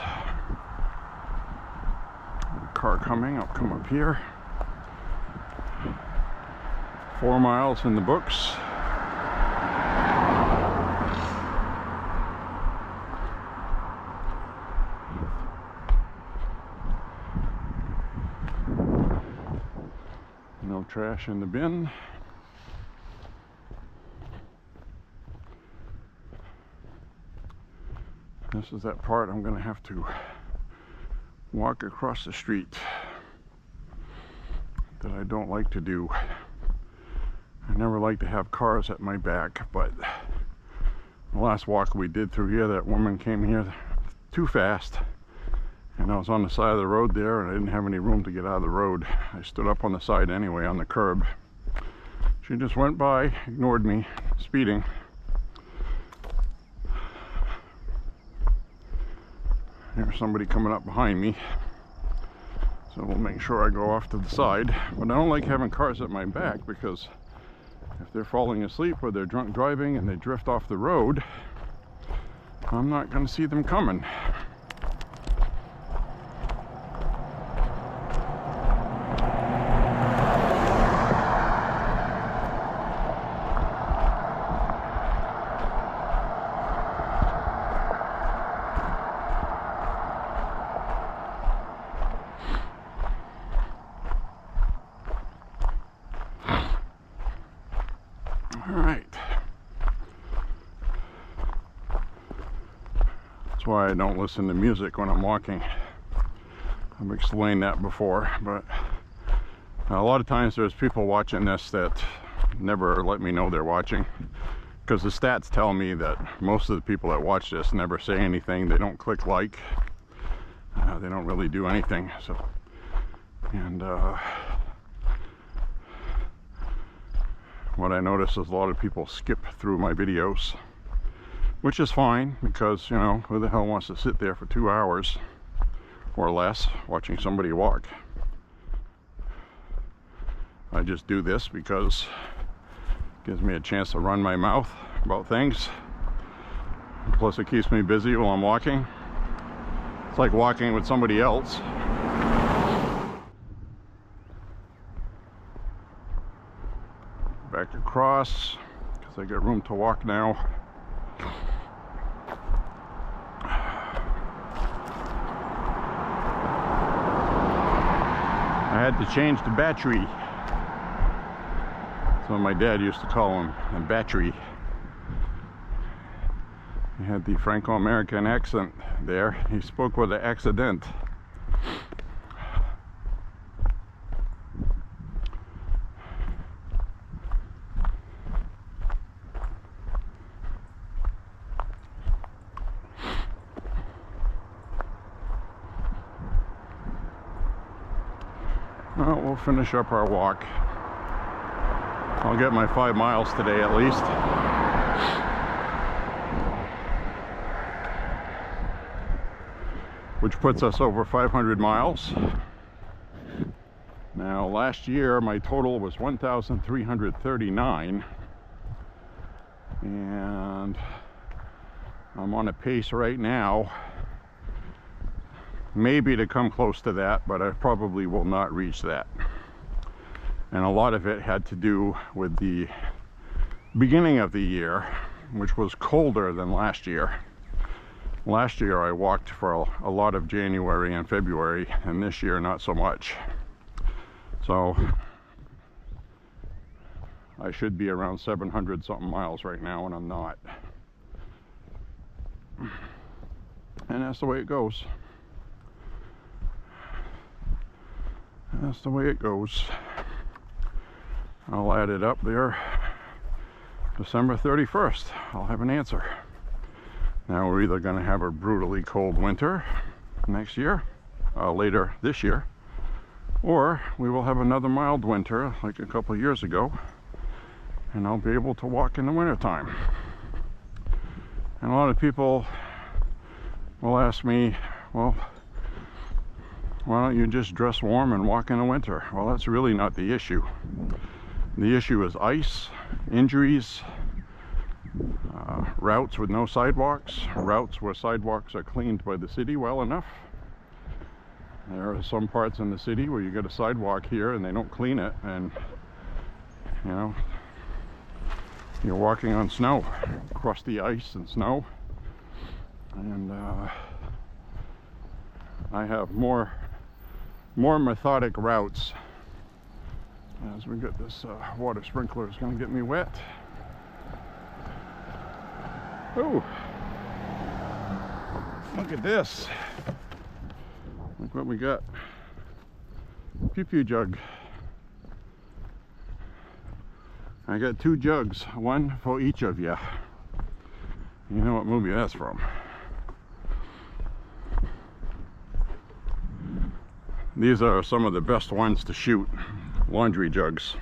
Car coming, I'll come up here. 4 miles in the books. No trash in the bin. This is that part I'm going to have to walk across the street that I don't like to do. I never like to have cars at my back, but the last walk we did through here, that woman came here too fast, and I was on the side of the road there, and I didn't have any room to get out of the road. I stood up on the side anyway, on the curb. She just went by, ignored me, speeding. There's somebody coming up behind me, so we'll make sure I go off to the side. But I don't like having cars at my back, because if they're falling asleep or they're drunk driving and they drift off the road, I'm not going to see them coming. That's why I don't listen to music when I'm walking. I've explained that before, but a lot of times there's people watching this that never let me know they're watching, because the stats tell me that most of the people that watch this never say anything. They don't click like. They don't really do anything. So, and what I notice is a lot of people skip through my videos, which is fine, because, you know, who the hell wants to sit there for 2 hours or less watching somebody walk? I just do this because it gives me a chance to run my mouth about things. Plus it keeps me busy while I'm walking. It's like walking with somebody else. Back across, because I got room to walk now. I had to change the battery. So my dad used to call him a battery. He had the Franco-American accent there. He spoke with an accident. Well, we'll finish up our walk. I'll get my 5 miles today at least. Which puts us over 500 miles. Now, last year my total was 1,339. And I'm on a pace right now, maybe to come close to that, but I probably will not reach that. And a lot of it had to do with the beginning of the year, which was colder than last year. Last year I walked for a lot of January and February, and this year not so much. So I should be around 700 something miles right now, and I'm not. And that's the way it goes. That's the way it goes. I'll add it up there. December 31st, I'll have an answer. Now we're either going to have a brutally cold winter next year, later this year, or we will have another mild winter like a couple of years ago, and I'll be able to walk in the wintertime. And a lot of people will ask me, well, why don't you just dress warm and walk in the winter? Well, that's really not the issue. The issue is ice, injuries, routes with no sidewalks, routes where sidewalks are cleaned by the city well enough. There are some parts in the city where you get a sidewalk here and they don't clean it, and you know, you're walking on snow, crusty ice and snow. And I have more methodic routes. As we get this water sprinkler is going to get me wet. Oh, look at this. Look what we got. Pew-pew jug. I got 2 jugs, one for each of you. You know what movie that's from. These are some of the best ones to shoot. Laundry jugs,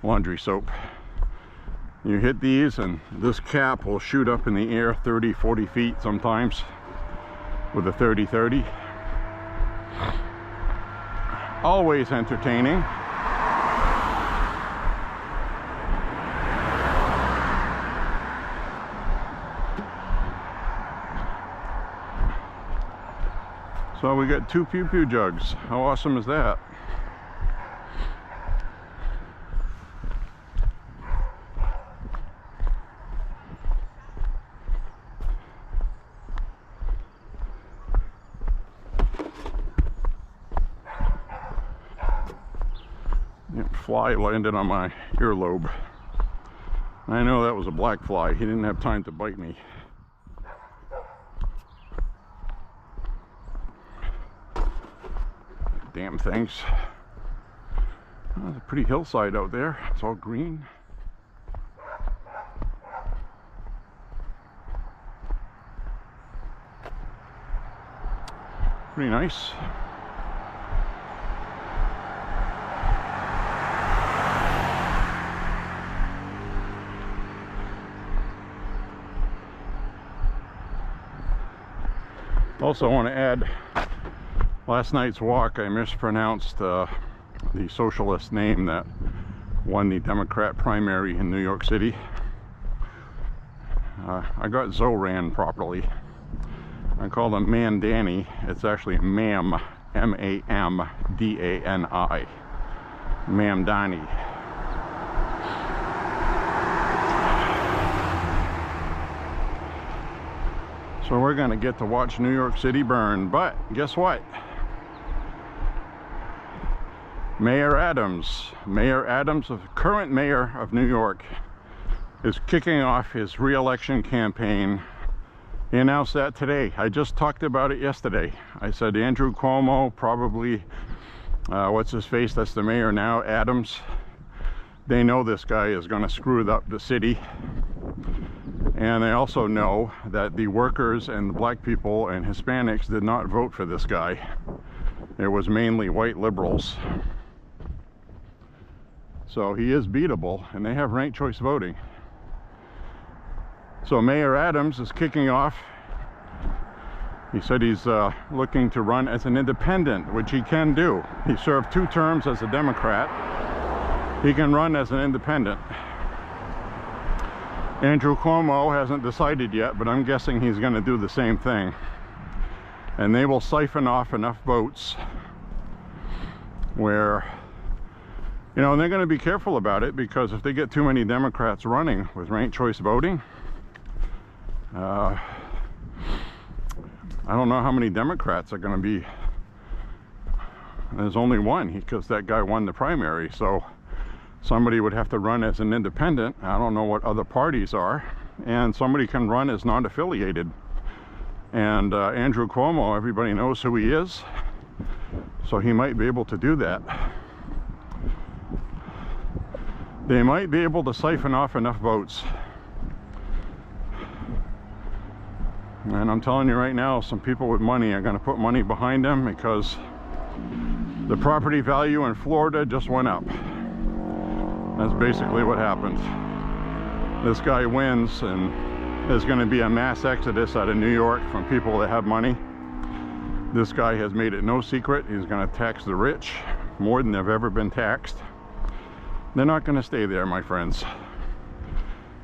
laundry soap. You hit these and this cap will shoot up in the air 30-40 feet sometimes with a 30-30. Always entertaining. So we got 2 pew-pew jugs. How awesome is that? Fly landed on my earlobe. I know that was a black fly. He didn't have time to bite me. damn things. Oh, there's a pretty hillside out there. It's all green. Pretty nice. Also want to add, last night's walk I mispronounced the socialist name that won the Democrat primary in New York City. I got Zoran properly. I called him Mandani. It's actually Mam, M-A-M-D-A-N-I. Mamdani. So we're gonna get to watch New York City burn, but guess what? Mayor Adams, the current mayor of New York, is kicking off his re-election campaign. He announced that today. I just talked about it yesterday. I said Andrew Cuomo, probably, what's his face, that's the mayor now, Adams. They know this guy is gonna screw up the city. And they also know that the workers and the black people and Hispanics did not vote for this guy. It was mainly white liberals. So he is beatable, and they have ranked choice voting. So Mayor Adams is kicking off. He said he's looking to run as an independent, which he can do. He served 2 terms as a Democrat. He can run as an independent. Andrew Cuomo hasn't decided yet, but I'm guessing he's going to do the same thing. And they will siphon off enough votes where, you know, and they're going to be careful about it, because if they get too many Democrats running with ranked choice voting, I don't know how many Democrats are going to be. There's only one, because that guy won the primary, so somebody would have to run as an independent. I don't know what other parties are, and somebody can run as non-affiliated. And Andrew Cuomo, everybody knows who he is, so he might be able to do that. They might be able to siphon off enough votes. And I'm telling you right now, some people with money are going to put money behind them, because the property value in Florida just went up. That's basically what happened. This guy wins, and there's going to be a mass exodus out of New York from people that have money. This guy has made it no secret. He's going to tax the rich more than they've ever been taxed. They're not going to stay there, my friends.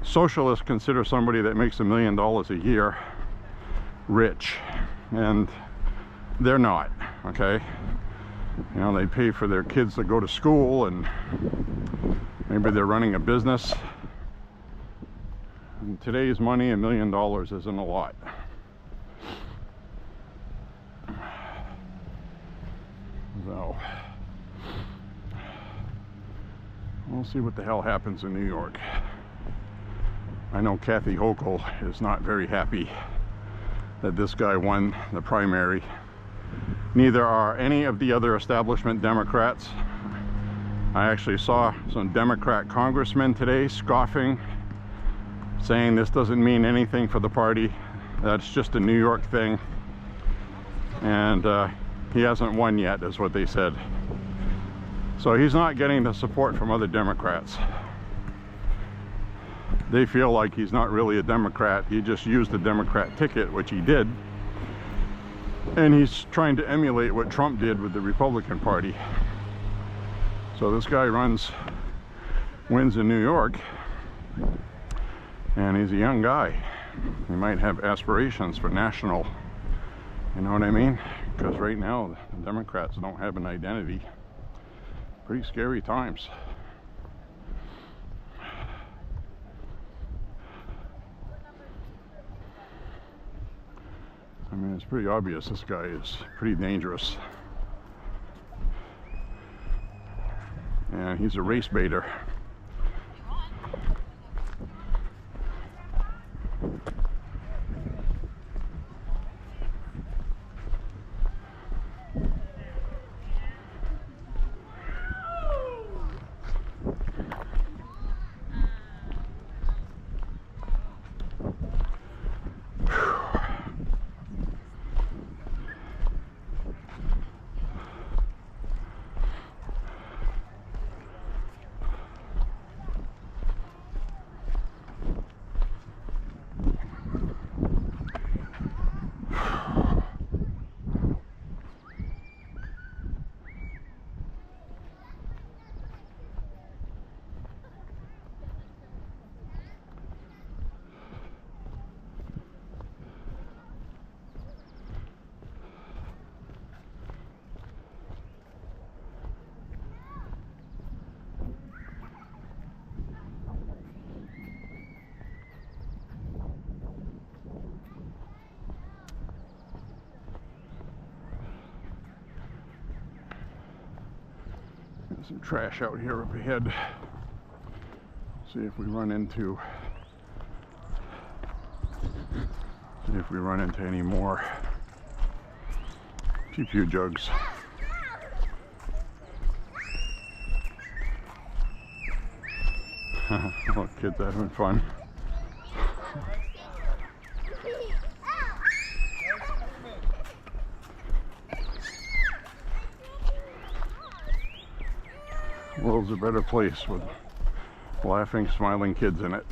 Socialists consider somebody that makes $1 million a year rich, and they're not, okay? You know, they pay for their kids to go to school, and maybe they're running a business. In today's money, $1 million isn't a lot. So, we'll see what the hell happens in New York. I know Kathy Hochul is not very happy that this guy won the primary. Neither are any of the other establishment Democrats. I actually saw some Democrat congressmen today scoffing, saying this doesn't mean anything for the party. That's just a New York thing. And he hasn't won yet, is what they said. So he's not getting the support from other Democrats. They feel like he's not really a Democrat. He just used the Democrat ticket, which he did. And he's trying to emulate what Trump did with the Republican Party. So this guy wins in New York, and he's a young guy. He might have aspirations for national, you know what I mean? Because right now, the Democrats don't have an identity. Pretty scary times. I mean, it's pretty obvious this guy is pretty dangerous. And he's a race baiter. Some trash out here up ahead. See if we run into any more pew jugs. Look, kids having fun. The world's a better place with laughing, smiling kids in it.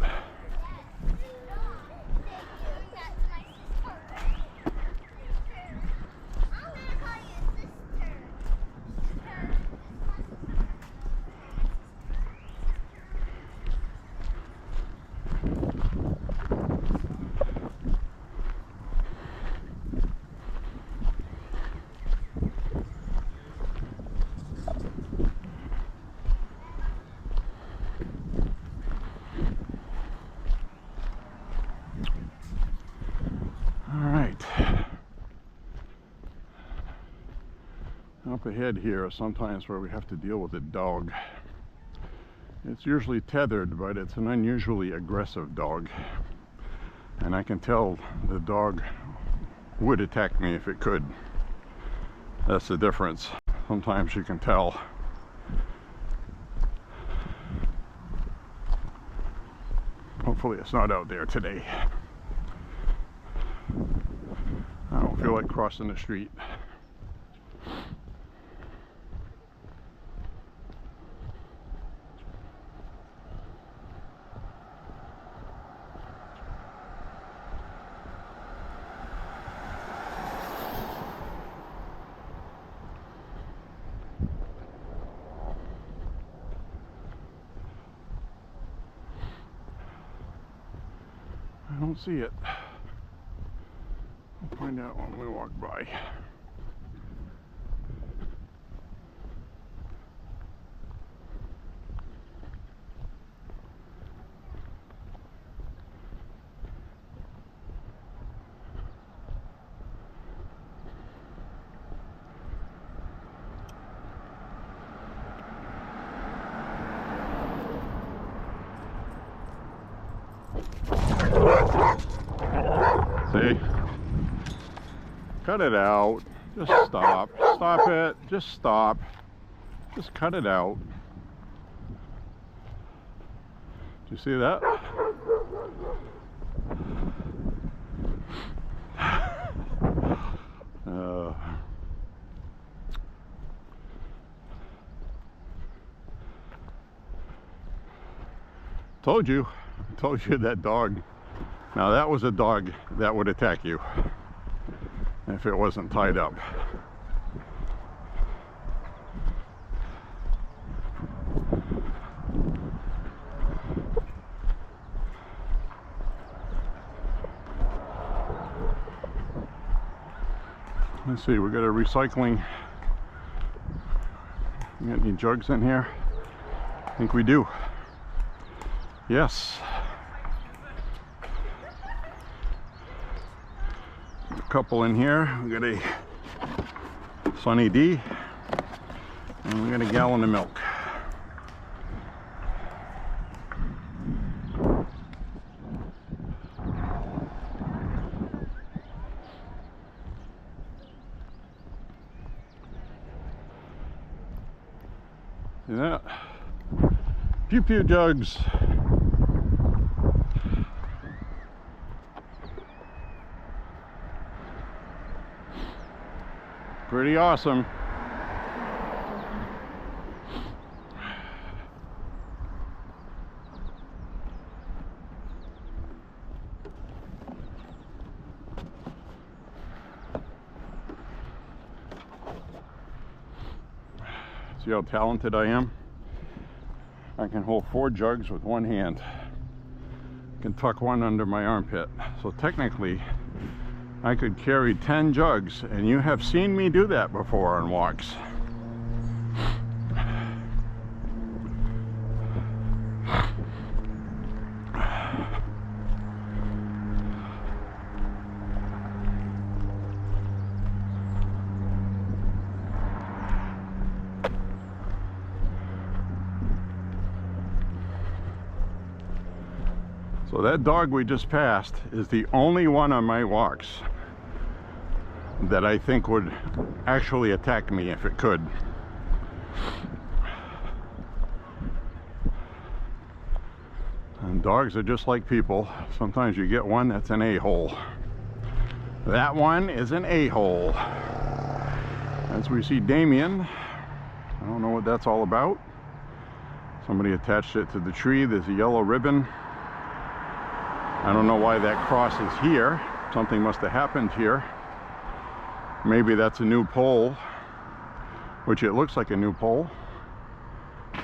Up ahead here are sometimes where we have to deal with a dog. It's usually tethered, but it's an unusually aggressive dog. And I can tell the dog would attack me if it could. That's the difference. Sometimes you can tell. Hopefully it's not out there today. I don't feel like crossing the street. I don't see it. We'll find out when we walk by. See? Cut it out. Just stop. Stop it. Just stop. Just cut it out. Do you see that? Told you that dog. Now that was a dog that would attack you if it wasn't tied up. Let's see, we got a recycling. We got any jugs in here? I think we do. Yes. A couple in here. We got a Sunny D, and we got a gallon of milk. See that? Pew jugs. Pretty awesome. See how talented I am? I can hold 4 jugs with one hand. I can tuck one under my armpit. So technically, I could carry 10 jugs, and you have seen me do that before on walks. So that dog we just passed is the only one on my walks that I think would actually attack me if it could. And dogs are just like people. Sometimes you get one that's an a-hole. That one is an a-hole. As we see Damien, I don't know what that's all about. Somebody attached it to the tree. There's a yellow ribbon. I don't know why that cross is here. Something must have happened here. Maybe that's a new pole, which it looks like a new pole.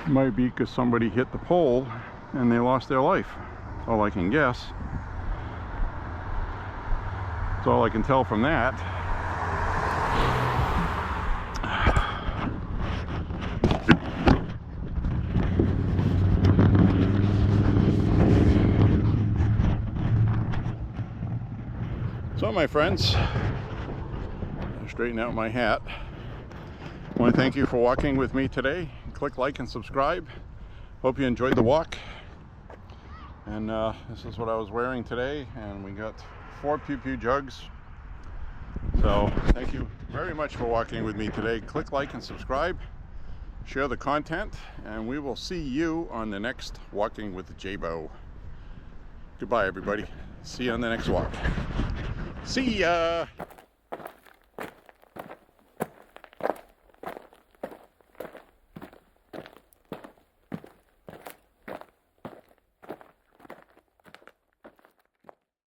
Might be because somebody hit the pole and they lost their life. That's all I can guess. That's all I can tell from that. So my friends, straighten out my hat. I want to thank you for walking with me today. Click like and subscribe. Hope you enjoyed the walk. And this is what I was wearing today, and we got 4 Pew Pew jugs. So thank you very much for walking with me today. Click like and subscribe. Share the content, and we will see you on the next Walking with J.Beau. Goodbye everybody. See you on the next walk. See ya!